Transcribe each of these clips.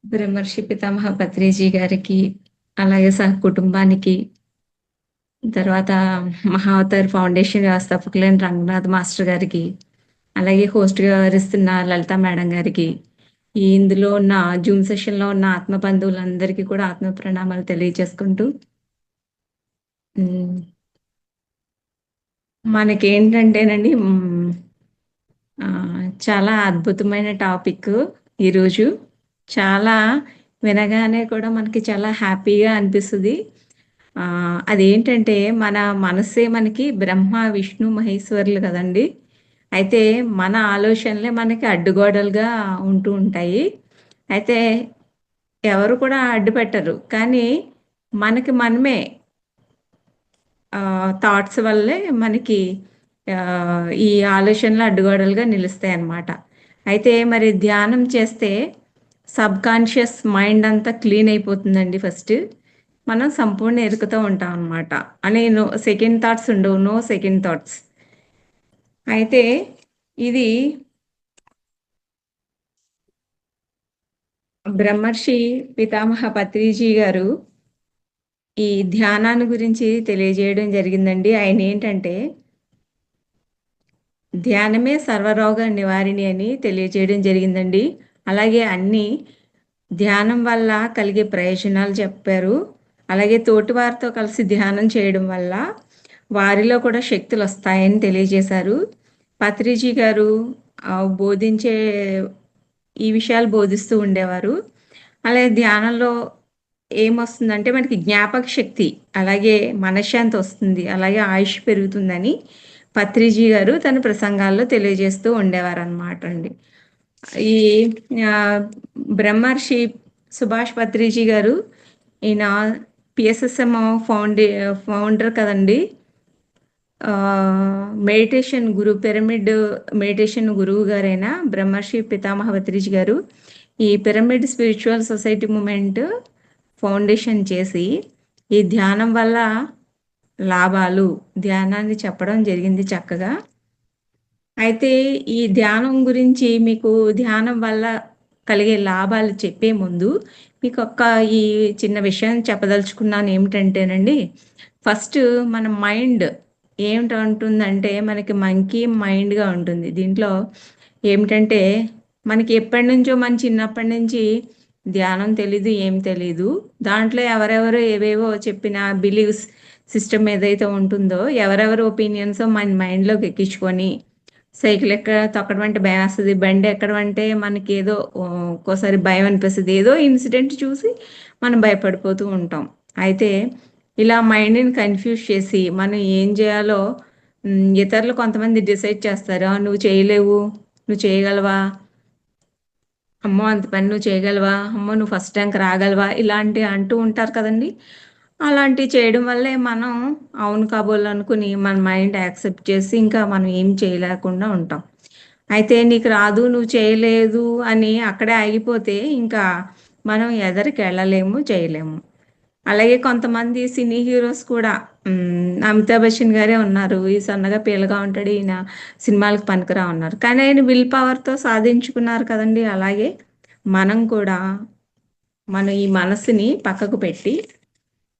బ్రహ్మర్షి పితామహ పత్రిజీ గారికి, అలాగే కుటుంబానికి, తర్వాత మహావతార్ ఫౌండేషన్ వ్యవస్థాపకులైన రంగనాథ్ మాస్టర్ గారికి, అలాగే హోస్ట్‌గా వ్యవహరిస్తున్న లలిత మేడం గారికి, ఇందులో ఉన్న జూమ్ సెషన్‌లో ఉన్న ఆత్మ బంధువులందరికీ కూడా ఆత్మ ప్రణామాలు తెలియజేసుకుంటూ, హ్మ్. మనకేంటంటేనండి చాలా అద్భుతమైన టాపిక్ ఈరోజు. చాలా వినగానే కూడా మనకి చాలా హ్యాపీగా అనిపిస్తది. అదేంటంటే మన మనస్సే మనకి బ్రహ్మ, విష్ణు, మహేశ్వరులు కదండీ! అయితే మన ఆలోచనలే మనకి అడ్డుగోడలుగా ఉంటూ ఉంటాయి. అయితే ఎవరు కూడా అడ్డుపెట్టరు. కానీ మనకి మనమే థాట్స్ వల్లే మనకి ఈ ఆలోచనలు అడ్డుగోడలుగా నిలుస్తాయన్నమాట. అయితే మరి ధ్యానం చేస్తే సబ్‌కాన్షియస్ మైండ్ అంతా క్లీన్ అయిపోతుందండి ఫస్ట్. మనం సంపూర్ణ ఎరుకతో ఉంటాం అన్నమాట. సెకండ్ థాట్స్ ఉండవు. No second thoughts. అయితే ఇది బ్రహ్మర్షి పితామహ పత్రిజీ గారు ఈ ధ్యానాన్ని గురించి తెలియజేయడం జరిగిందండి. ఆయనేంటంటే ధ్యానమే సర్వరోగ నివారిణి అని తెలియజేయడం జరిగిందండి. అలాగే ధ్యానం వల్ల కలిగే ప్రయోజనాలు చెప్పారు. అలాగే తోటివారితో కలిసి ధ్యానం చేయడం వల్ల వారిలో కూడా శక్తులొస్తాయని తెలియజేశారు. పత్రిజీ గారు బోధించే ఈ విషయాలు బోధిస్తూ ఉండేవారు. అలాగే ధ్యానంలో ఏమొస్తుందంటే మనకి జ్ఞాపక శక్తి, అలాగే మనశ్శాంతి వస్తుంది. అలాగే ఆయుష్ పెరుగుతుందని పత్రిజీ గారు తన ప్రసంగాల్లో తెలియజేస్తూ ఉండేవారనమాట అండి. ఈ ఆహ్, బ్రహ్మర్షి సుభాష్ పత్రిజీ గారు ఈయన పిఎస్ఎస్ఎం ఫౌండర్ కదండీ! మెడిటేషన్ పిరమిడ్ మెడిటేషన్ గురువు గారైన బ్రహ్మర్షి పితామహ పత్రిజీ గారు ఈ pyramid spiritual society movement foundation చేసి, ఈ ధ్యానం వల్ల లాభాలు ధ్యానాన్ని చెప్పడం జరిగింది చక్కగా. అయితే ఈ ధ్యానం గురించి మీకు ధ్యానం వల్ల కలిగే లాభాలు చెప్పే ముందు మీకొక్క ఈ చిన్న విషయం చెప్పదలుచుకున్నాను ఏమిటంటేనండి, ఫస్ట్ మన మైండ్ ఏమిటంటుందంటే మనకి మంకీ మైండ్‌గా ఉంటుంది. దీంట్లో ఏమిటంటే మనకి ఎప్పటినుంచో మన చిన్నప్పటి నుంచి ధ్యానం తెలీదు, ఏం తెలీదు. దాంట్లో ఎవరెవరో ఏవేవో చెప్పిన బిలీవ్స్ సిస్టమ్ ఏదైతే ఉంటుందో ఎవరెవరి ఒపీనియన్సో మన మైండ్‌లోకి ఎక్కించుకొని సైకిల్ తొక్కడం అంటే భయమేస్తది. బండి ఎక్కడం అంటే మనకేదో ఒక్కోసారి భయం అనిపిస్తది. ఏదో ఇన్సిడెంట్ చూసి మనం భయపడిపోతూ ఉంటాం. అయితే ఇలా మైండ్‌ని కన్‌ఫ్యూజ్ చేసి మనం ఏం జేయాలో ఇతరులు కొంతమంది డిసైడ్ చేస్తారు. "నువ్వు చేయలేవు. నువ్వు చేయగలవా? అమ్మో! అంత పని నువ్వు చేయగలవా? అమ్మో! నువ్వు ఫస్ట్ ర్యాంక్ రాగలవా?" ఇలాంటివి అంటూ ఉంటారు కదండీ! అలాంటివి చేయడం వల్లే మనం అవును కాబోలు అనుకుని మన మైండ్ యాక్సెప్ట్ చేసి ఇంకా మనం ఏం చేయలేకుండా ఉంటాం. అయితే నీకు రాదు, నువ్వు చేయలేదు అని అక్కడే ఆగిపోతే ఇంకా మనం ఎదరికెళ్ళలేము, చేయలేము. అలాగే కొంతమంది సినీ హీరోస్ కూడా అమితాబ్ బచ్చన్ గారే ఉన్నారు. ఈ సన్నగా పీలగా ఉంటాడు. ఈయన సినిమాలకు పనికిరామన్నారు. కానీ ఆయన విల్ పవర్‌తో సాధించుకున్నారు కదండీ! అలాగే మనం కూడా మన ఈ మనసుని పక్కకు పెట్టి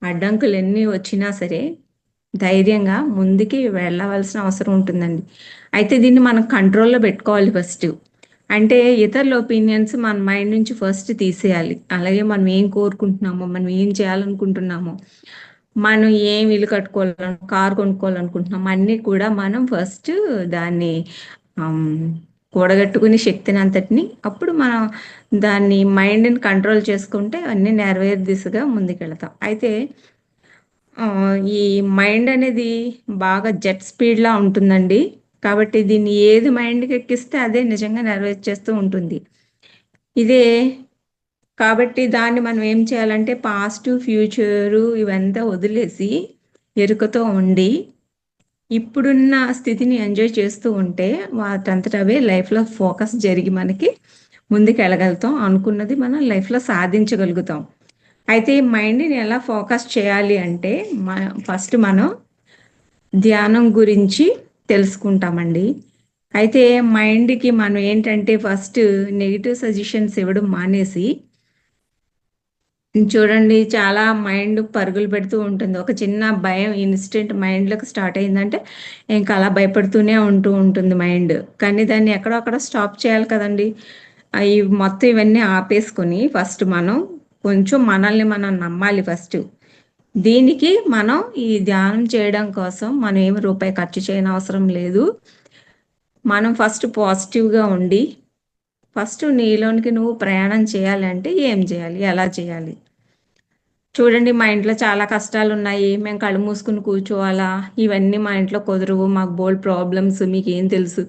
అడ్డంకులెన్ని వచ్చినా సరే, ధైర్యంగా ముందుకి వెళ్ళవలసిన అవసరం ఉంటుందండి. అయితే దీన్ని మనం కంట్రోల్‌లో పెట్టుకోవాలి ఫస్టు. అంటే ఇతరుల ఒపీనియన్స్ మన మైండ్ నుంచి ఫస్ట్ తీసేయాలి. అలాగే మనం ఏం కోరుకుంటున్నామో, మనం ఏం చేయాలనుకుంటున్నామో, మనం ఏం ఇల్లు కారు కొనుక్కోవాలనుకుంటున్నామో అన్నీ కూడా మనం ఫస్ట్ దాన్ని హ్మ్, కూడగట్టుకుని శక్తినంతటిని అప్పుడు మనం దాన్ని మైండ్‌ని కంట్రోల్ చేసుకుంటే అన్నీ నెరవేరు దిశగా ముందుకెళ్తాం. అయితే ఈ మైండ్ అనేది బాగా జెట్ స్పీడ్‌లా ఉంటుందండి. కాబట్టి దీన్ని ఏది మైండ్‌కెక్కిస్తే అదే నిజంగా నెరవేర్చేస్తూ ఉంటుంది. ఇదే కాబట్టి దాన్ని మనం ఏం చేయాలంటే పాస్టు, ఫ్యూచరు ఇవంతా వదిలేసి ఎరుకతో ఉండి, ఇప్పుడున్న స్థితిని ఎంజాయ్ చేస్తూ ఉంటే వాటంతట అవే లైఫ్‌లో ఫోకస్ జరిగి మనకి ముందుకు వెళ్ళగలుగుతాం, అనుకున్నది మనం లైఫ్లో సాధించగలుగుతాం. అయితే ఈ మైండ్ని ఎలా ఫోకస్ చేయాలి అంటే ఫస్ట్ మనం ధ్యానం గురించి తెలుసుకుంటామండి. అయితే మైండ్కి మనం ఏంటంటే ఫస్ట్ నెగిటివ్ సజెషన్స్ ఇవ్వడం మానేసి, చూడండి చాలా మైండ్ పరుగులు పెడుతూ ఉంటుంది. ఒక చిన్న భయం ఇన్స్టెంట్ మైండ్లోకి స్టార్ట్ అయిందంటే ఇంకా అలా భయపడుతూనే ఉంటుంది మైండ్. కానీ దాన్ని ఎక్కడో అక్కడ స్టాప్ చేయాలి కదండి. ఈ మొత్తం ఇవన్నీ ఆపేసుకొని ఫస్ట్ మనం కొంచెం మనల్ని మనం నమ్మాలి ఫస్ట్. దీనికి మనం ఈ ధ్యానం చేయడం కోసం మనం ఏమి రూపాయి ఖర్చు చేయని అవసరం లేదు. మనం ఫస్ట్ పాజిటివ్గా ఉండి, ఫస్ట్ నీలోనికి నువ్వు ప్రయాణం చేయాలి అంటే ఏం చేయాలి, ఎలా చేయాలి? చూడండి మా ఇంట్లో చాలా కష్టాలు ఉన్నాయి, మేము కళ్ళు మూసుకుని కూర్చోవాలా, ఇవన్నీ మా ఇంట్లో కుదరవు, మాకు బోల్డ్ ప్రాబ్లమ్స్, మీకు ఏం తెలుసు,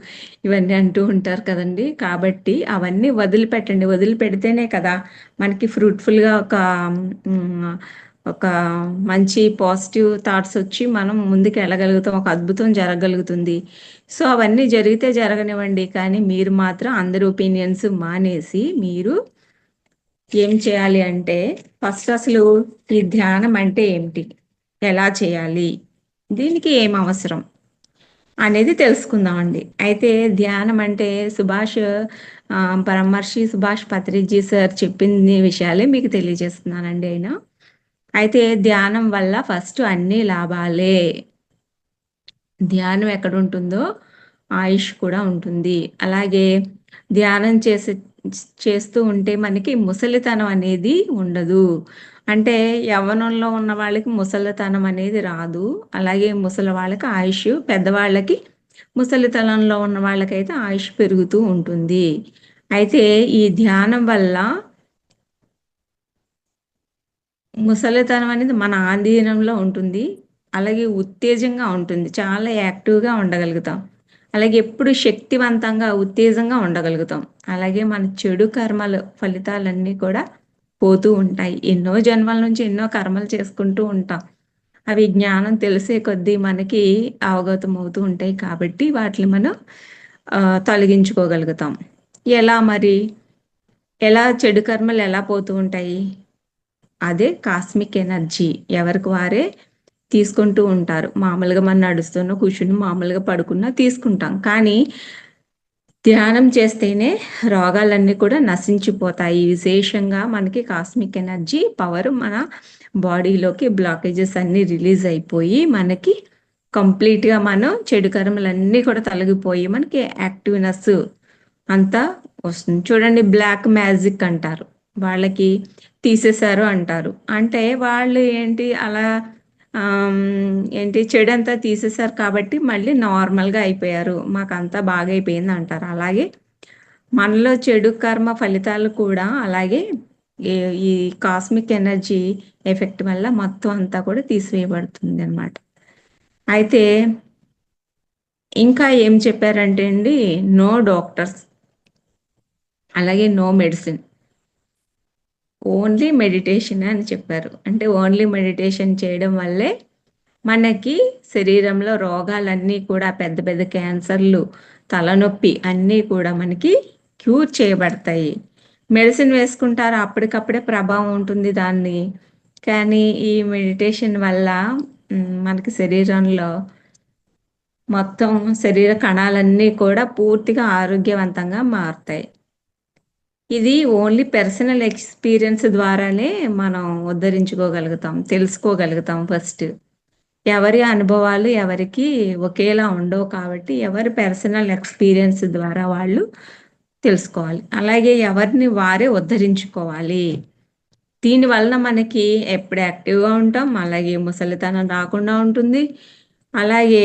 ఇవన్నీ అంటూ ఉంటారు కదండి. కాబట్టి అవన్నీ వదిలిపెట్టండి. వదిలిపెడితేనే కదా మనకి ఫ్రూట్ఫుల్గా మ్, ఒక మంచి పాజిటివ్ థాట్స్ వచ్చి మనం ముందుకు వెళ్ళగలుగుతాం, ఒక అద్భుతం జరగగలుగుతుంది. సో అవన్నీ జరిగితే జరగనివ్వండి, కానీ మీరు మాత్రం అందరి ఒపీనియన్స్ మానేసి మీరు ఏం చేయాలి అంటే ఫస్ట్ అసలు ఈ ధ్యానం అంటే ఏమిటి, ఎలా చేయాలి, దీనికి ఏం అవసరం అనేది తెలుసుకుందామండి. అయితే ధ్యానం అంటే ఆ, పరమర్షి సుభాష్ పత్రిజీ సార్ చెప్పిన విషయాలే మీకు తెలియజేస్తున్నానండి ఆయన. అయితే ధ్యానం వల్ల ఫస్ట్ అన్ని లాభాలే. ధ్యానం ఎక్కడ ఉంటుందో ఆయుష్ కూడా ఉంటుంది. అలాగే ధ్యానం చేస్తూ ఉంటే మనకి ముసలితనం అనేది ఉండదు. అంటే యవ్వనంలో ఉన్న వాళ్ళకి ముసలితనం అనేది రాదు. అలాగే ముసలి వాళ్ళకి ఆయుష్, పెద్దవాళ్ళకి ముసలితనంలో ఉన్న వాళ్ళకైతే ఆయుష్ పెరుగుతూ ఉంటుంది. అయితే ఈ ధ్యానం వల్ల ముసలితనం అనేది మన ఆధీనంలో ఉంటుంది. అలాగే ఉత్తేజంగా ఉంటుంది. చాలా యాక్టివ్గా ఉండగలుగుతాం. అలాగే ఎప్పుడు శక్తివంతంగా, ఉత్తేజంగా ఉండగలుగుతాం. అలాగే మన చెడు కర్మలు ఫలితాలన్నీ కూడా పోతూ ఉంటాయి. ఎన్నో జన్మల నుంచి ఎన్నో కర్మలు చేసుకుంటూ ఉంటాం. అవి జ్ఞానం తెలిసే కొద్దీ మనకి అవగతం అవుతూ ఉంటాయి. కాబట్టి వాటిని మనం తొలగించుకోగలుగుతాం. ఎలా మరి? ఎలా చెడు కర్మలు ఎలా పోతూ ఉంటాయి? అదే కాస్మిక్ ఎనర్జీ ఎవరికి వారే తీసుకుంటూ ఉంటారు. మామూలుగా మనం నడుస్తున్న, కూర్చుని, మామూలుగా పడుకున్నా తీసుకుంటాం. కానీ ధ్యానం చేస్తేనే రోగాలన్నీ కూడా నశించిపోతాయి. విశేషంగా మనకి కాస్మిక్ ఎనర్జీ పవర్ మన బాడీలోకి బ్లాకేజెస్ అన్నీ రిలీజ్ అయిపోయి మనకి కంప్లీట్గా మనం చెడు కర్మలన్నీ కూడా తొలగిపోయి మనకి యాక్టివ్నెస్ అంతా వస్తుంది. చూడండి బ్లాక్ మ్యాజిక్ అంటారు, వాళ్ళకి తీసేశారు అంటారు. అంటే వాళ్ళు ఏంటి అలా ఏంటి చెడంతా తీసేశారు కాబట్టి మళ్ళీ నార్మల్గా అయిపోయారు, మాకంతా బాగా అయిపోయింది అంటారు. అలాగే మనలో చెడు కర్మ ఫలితాలు కూడా అలాగే ఈ కాస్మిక్ ఎనర్జీ ఎఫెక్ట్ వల్ల మొత్తం అంతా కూడా తీసివేయబడుతుంది అన్నమాట. అయితే ఇంకా ఏం చెప్పారంటే అండి, నో డాక్టర్స్, అలాగే నో మెడిసిన్, ఓన్లీ మెడిటేషన్ అని చెప్పారు. అంటే ఓన్లీ మెడిటేషన్ చేయడం వల్లే మనకి శరీరంలో రోగాలన్నీ కూడా, పెద్ద పెద్ద క్యాన్సర్లు, తలనొప్పి అన్నీ కూడా మనకి క్యూర్ చేయబడతాయి. మెడిసిన్ వేసుకుంటారు, అప్పటికప్పుడే ప్రభావం ఉంటుంది దాన్ని. కానీ ఈ మెడిటేషన్ వల్ల మనకి శరీరంలో మొత్తం శరీర కణాలన్నీ కూడా పూర్తిగా ఆరోగ్యవంతంగా మారుతాయి. ఇది ఓన్లీ పర్సనల్ ఎక్స్పీరియన్స్ ద్వారానే మనం ఉద్ధరించుకోగలుగుతాం, తెలుసుకోగలుగుతాం. ఫస్ట్ ఎవరి అనుభవాలు ఎవరికి ఒకేలా ఉండవు కాబట్టి ఎవరి పర్సనల్ ఎక్స్పీరియన్స్ ద్వారా వాళ్ళు తెలుసుకోవాలి. అలాగే ఎవరిని వారే ఉద్ధరించుకోవాలి. దీనివలన మనకి ఎప్పుడు యాక్టివ్గా ఉంటాం, అలాగే ముసలితనం రాకుండా ఉంటుంది, అలాగే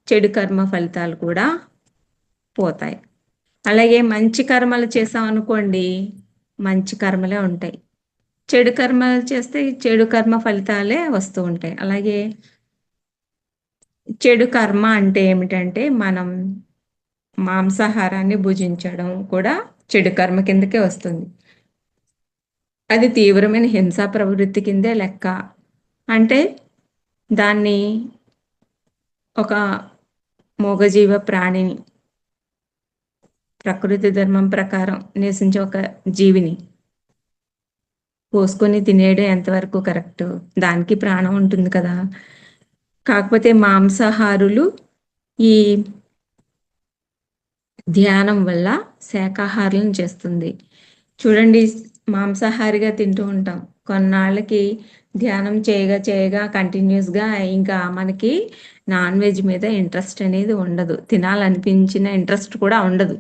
చెడు కర్మ ఫలితాలు కూడా పోతాయి. అలాగే మంచి కర్మలు చేసాం అనుకోండి, మంచి కర్మలే ఉంటాయి. చెడు కర్మలు చేస్తే చెడు కర్మ ఫలితాలే వస్తూ ఉంటాయి. అలాగే చెడు కర్మ అంటే ఏమిటంటే మనం మాంసాహారాన్ని భుజించడం కూడా చెడు కర్మ కిందకే వస్తుంది. అది తీవ్రమైన హింసా ప్రవృత్తి కిందే లెక్క. అంటే దాన్ని ఒక మూగజీవ ప్రాణిని ప్రకృతి ధర్మం ప్రకారం నివసించే ఒక జీవిని కోసుకొని తినేయడం ఎంతవరకు కరెక్ట్? దానికి ప్రాణం ఉంటుంది కదా. కాకపోతే మాంసాహారులు ఈ ధ్యానం వల్ల శాకాహారులను చేస్తుంది. చూడండి, మాంసాహారిగా తింటూ ఉంటాం, కొన్నాళ్ళకి ధ్యానం చేయగా చేయగా కంటిన్యూస్గా ఇంకా మనకి నాన్ వెజ్ మీద ఇంట్రెస్ట్ అనేది ఉండదు, తినాలనిపించిన ఇంట్రెస్ట్ కూడా ఉండదు.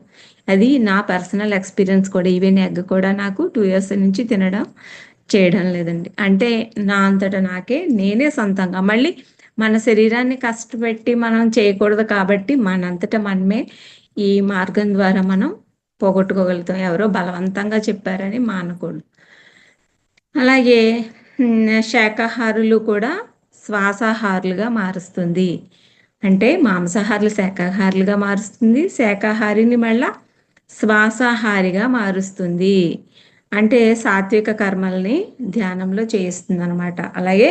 అది నా పర్సనల్ ఎక్స్పీరియన్స్ కూడా. ఈవెన్ ఎగ్ కూడా నాకు 2 years నుంచి తినడం చేయడం లేదండి. అంటే నా అంతటా నాకే నేనే సొంతంగా, మళ్ళీ మన శరీరాన్ని కష్టపెట్టి మనం చేయకూడదు కాబట్టి మనంతటా మనమే ఈ మార్గం ద్వారా మనం పోగొట్టుకోగలుగుతాం. ఎవరో బలవంతంగా చెప్పారని మానకూడదు. అలాగే శాకాహారులు కూడా శ్వాసాహారులుగా మారుస్తుంది. అంటే మాంసాహారులు శాకాహారులుగా మారుస్తుంది, శాకాహారిని మళ్ళా శ్వాసాహారిగా మారుస్తుంది. అంటే సాత్విక కర్మల్ని ధ్యానంలో చేయిస్తుంది అనమాట. అలాగే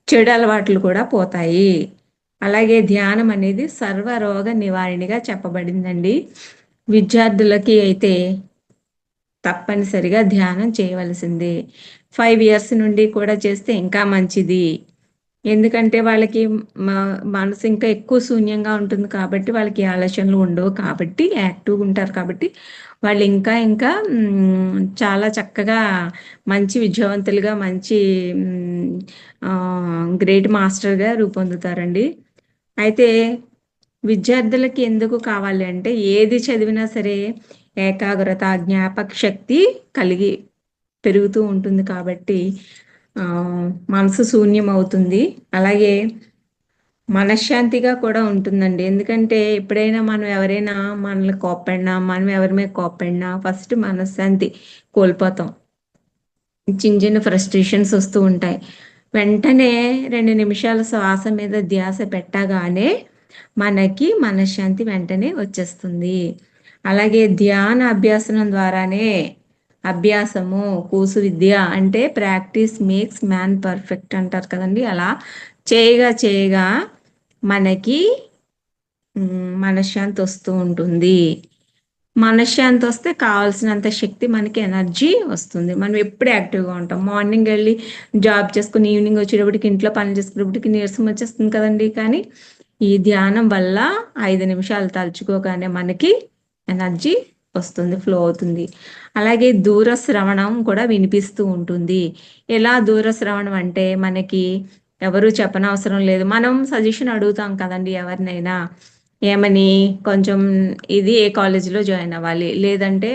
చెడు అలవాట్లు కూడా పోతాయి. అలాగే ధ్యానం అనేది సర్వరోగ నివారణగా చెప్పబడిందండి. విద్యార్థులకి అయితే తప్పనిసరిగా ధ్యానం చేయవలసిందే. 5 years నుండి కూడా చేస్తే ఇంకా మంచిది. ఎందుకంటే వాళ్ళకి మనసు ఇంకా ఎక్కువ శూన్యంగా ఉంటుంది కాబట్టి, వాళ్ళకి ఆలోచనలు ఉండవు కాబట్టి, యాక్టివ్గా ఉంటారు కాబట్టి వాళ్ళు ఇంకా ఇంకా చాలా చక్కగా మంచి విద్యావంతులుగా, మంచి గ్రేట్ మాస్టర్గా రూపొందుతారండి. అయితే విద్యార్థులకి ఎందుకు కావాలి అంటే, ఏది చదివినా సరే ఏకాగ్రత, జ్ఞాపక శక్తి కలిగి పెరుగుతూ ఉంటుంది కాబట్టి మనసు శూన్యం అవుతుంది. అలాగే మనశ్శాంతిగా కూడా ఉంటుందండి. ఎందుకంటే ఎప్పుడైనా మనం ఎవరైనా మనల్ని కోప్పడినా, మనం ఎవరి మీద కోప్పడినా ఫస్ట్ మనశ్శాంతి కోల్పోతాం. చిన్న చిన్న ఫ్రస్ట్రేషన్స్ వస్తూ ఉంటాయి. వెంటనే 2 నిమిషాల శ్వాస మీద ధ్యాస పెట్టగానే మనకి మనశ్శాంతి వెంటనే వచ్చేస్తుంది. అలాగే ధ్యాన అభ్యాసనం ద్వారానే, అభ్యాసము కూసు విద్య అంటే ప్రాక్టీస్ మేక్స్ మ్యాన్ పర్ఫెక్ట్ అంటారు కదండి. అలా చేయగా చేయగా మనకి మనశ్శాంతి వస్తూ ఉంటుంది. మనశ్శాంతి వస్తే కావాల్సినంత శక్తి, మనకి ఎనర్జీ వస్తుంది. మనం ఎప్పుడు యాక్టివ్గా ఉంటాం. మార్నింగ్ వెళ్ళి జాబ్ చేసుకుని ఈవినింగ్ వచ్చేటప్పటికి ఇంట్లో పని చేసుకునేటప్పటికి నీరసం వచ్చేస్తుంది కదండి. కానీ ఈ ధ్యానం వల్ల 5 నిమిషాలు తలుచుకోగానే మనకి ఎనర్జీ వస్తుంది, ఫ్లో అవుతుంది. అలాగే దూర శ్రవణం కూడా వినిపిస్తూ ఉంటుంది. ఎలా దూర శ్రవణం అంటే, మనకి ఎవరు చెప్పనవసరం లేదు, మనం సజెషన్ అడుగుతాం కదండి ఎవరినైనా. ఏమని, కొంచెం ఇది ఏ కాలేజీలో జాయిన్ అవ్వాలి, లేదంటే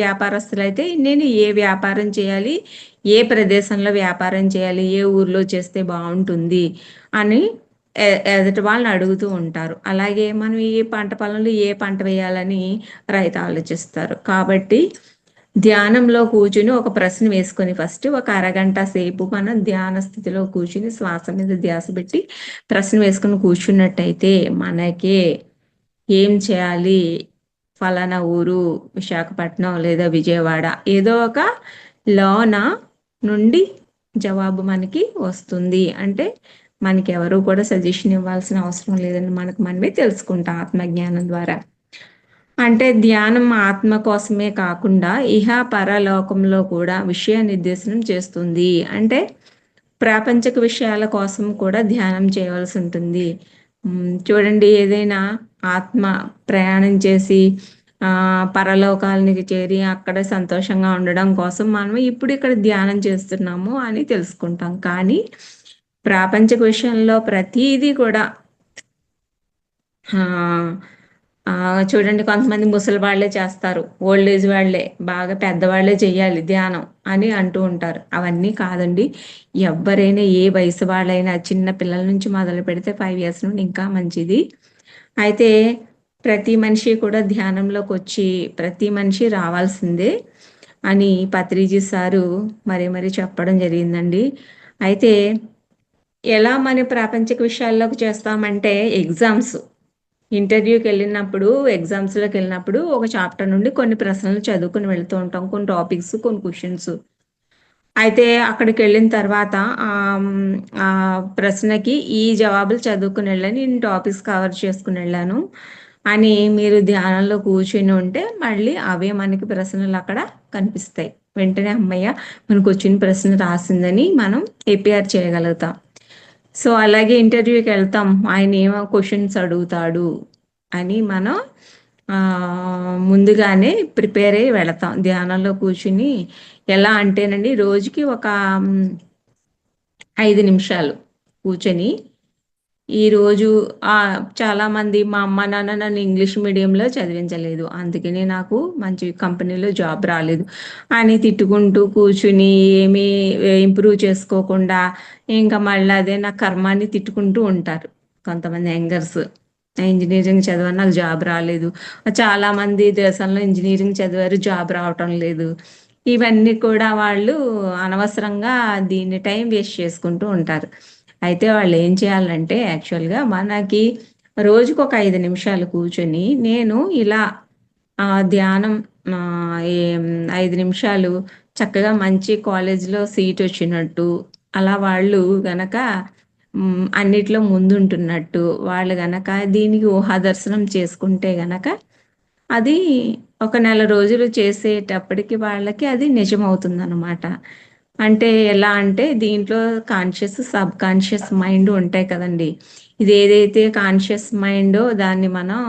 వ్యాపారస్తులైతే నేను ఏ వ్యాపారం చేయాలి, ఏ ప్రదేశంలో వ్యాపారం చేయాలి, ఏ ఊర్లో చేస్తే బాగుంటుంది అని ఎదుటి వాళ్ళని అడుగుతూ ఉంటారు. అలాగే మనం ఏ పంట పొలంలో ఏ పంట వేయాలని రైతు ఆలోచిస్తారు. కాబట్టి ధ్యానంలో కూర్చుని ఒక ప్రశ్న వేసుకొని ఫస్ట్ ఒక అరగంట సేపు మనం ధ్యాన స్థితిలో కూర్చుని శ్వాస మీద ధ్యాస పెట్టి ప్రశ్న వేసుకుని కూర్చున్నట్టయితే మనకే ఏం చేయాలి, ఫలానా ఊరు విశాఖపట్నం లేదా విజయవాడ, ఏదో ఒక లోన నుండి జవాబు మనకి వస్తుంది. అంటే మనకి ఎవరు కూడా సజెషన్ ఇవ్వాల్సిన అవసరం లేదని మనకు మనమే తెలుసుకుంటాం ఆత్మజ్ఞానం ద్వారా. అంటే ధ్యానం ఆత్మ కోసమే కాకుండా ఇహ పరలోకంలో కూడా విషయ నిర్దేశనం చేస్తుంది. అంటే ప్రాపంచిక విషయాల కోసం కూడా ధ్యానం చేయవలసి ఉంటుంది. చూడండి, ఏదైనా ఆత్మ ప్రయాణం చేసి పరలోకాలనికి చేరి అక్కడ సంతోషంగా ఉండడం కోసం మనం ఇప్పుడు ఇక్కడ ధ్యానం చేస్తున్నాము అని తెలుసుకుంటాం. కానీ ప్రాపంచిక విషయంలో ప్రతీదీ కూడా చూడండి, కొంతమంది ముసలి వాళ్ళే చేస్తారు, ఓల్డ్ ఏజ్ వాళ్ళే, బాగా పెద్దవాళ్లే చెయ్యాలి ధ్యానం అని అంటూ ఉంటారు. అవన్నీ కాదండి. ఎవరైనా ఏ వయసు వాళ్ళైనా, చిన్న పిల్లల నుంచి మొదలు పెడితే 5 years నుండి ఇంకా మంచిది. అయితే ప్రతి మనిషి కూడా ధ్యానంలోకి వచ్చి ప్రతి మనిషి రావాల్సిందే అని పత్రిజీ సారు మరీ చెప్పడం జరిగిందండి. అయితే ఎలా మన ప్రాపంచిక విషయాల్లోకి చేస్తామంటే, ఇంటర్వ్యూకి వెళ్ళినప్పుడు, ఎగ్జామ్స్లోకి వెళ్ళినప్పుడు ఒక చాప్టర్ నుండి కొన్ని ప్రశ్నలు చదువుకుని వెళ్తూ ఉంటాం, కొన్ని టాపిక్స్, కొన్ని క్వశ్చన్స్. అయితే అక్కడికి వెళ్ళిన తర్వాత ఆ ప్రశ్నకి ఈ జవాబులు చదువుకుని వెళ్ళాను, నేను టాపిక్స్ కవర్ చేసుకుని వెళ్ళాను అని మీరు ధ్యానంలో కూర్చుని ఉంటే మళ్ళీ అవే మనకి ప్రశ్నలు అక్కడ కనిపిస్తాయి. వెంటనే అమ్మయ్య మనకు వచ్చిన ప్రశ్న రాసిందని మనం ఏపీఆర్ చేయగలుగుతాం. సో అలాగే ఇంటర్వ్యూకి వెళ్తాం, ఆయన ఏమో క్వశ్చన్స్ అడుగుతాడు అని మనం ముందుగానే ప్రిపేర్ అయ్యి వెళతాం ధ్యానంలో కూర్చుని. ఎలా అంటేనండి, రోజుకి ఒక 5 నిమిషాలు కూర్చొని ఈరోజు చాలామంది మా అమ్మ నాన్న నన్ను ఇంగ్లీష్ మీడియంలో చదివించలేదు, అందుకని నాకు మంచి కంపెనీలో జాబ్ రాలేదు అని తిట్టుకుంటూ కూర్చుని ఏమీ ఇంప్రూవ్ చేసుకోకుండా ఇంకా మళ్ళీ అదే నా కర్మాన్ని తిట్టుకుంటూ ఉంటారు కొంతమంది యంగర్స్. ఇంజనీరింగ్ చదివాను, నాకు జాబ్ రాలేదు. చాలామంది దేశంలో ఇంజనీరింగ్ చదివారు, జాబ్ రావటం లేదు. ఇవన్నీ కూడా వాళ్ళు అనవసరంగా దీన్ని టైం వేస్ట్ చేసుకుంటూ ఉంటారు. అయితే వాళ్ళు ఏం చేయాలంటే యాక్చువల్గా మనకి రోజుకు ఒక 5 నిమిషాలు కూర్చొని నేను ఇలా ధ్యానం 5 నిమిషాలు చక్కగా మంచి కాలేజీలో సీట్ వచ్చినట్టు అలా వాళ్ళు గనక అన్నిట్లో ముందుంటున్నట్టు వాళ్ళు గనక దీనికి ఊహాదర్శనం చేసుకుంటే గనక అది ఒక నెల రోజులు చేసేటప్పటికి వాళ్ళకి అది నిజమవుతుందన్నమాట. అంటే ఎలా అంటే దీంట్లో కాన్షియస్ సబ్ కాన్షియస్ మైండ్ ఉంటాయి కదండి. ఇది ఏదైతే కాన్షియస్ మైండో దాన్ని మనం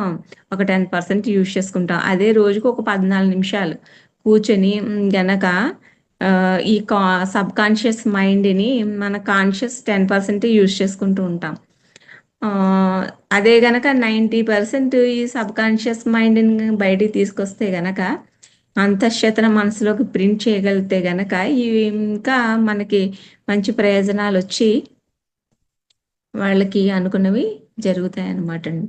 ఒక 10% యూజ్ చేసుకుంటాం. అదే రోజుకు ఒక 14 నిమిషాలు కూర్చొని గనక ఈ సబ్ కాన్షియస్ మైండ్ని మన కాన్షియస్ 10% యూజ్ చేసుకుంటూ ఉంటాం. అదే గనక 90% ఈ సబ్ కాన్షియస్ మైండ్ని బయటికి తీసుకొస్తే గనక అంతఃచేతన మనసులోకి ప్రింట్ చేయగలిగితే గనక ఇవి ఇంకా మనకి మంచి ప్రయోజనాలు వచ్చి వాళ్ళకి అనుకున్నవి జరుగుతాయి అన్నమాట అండి.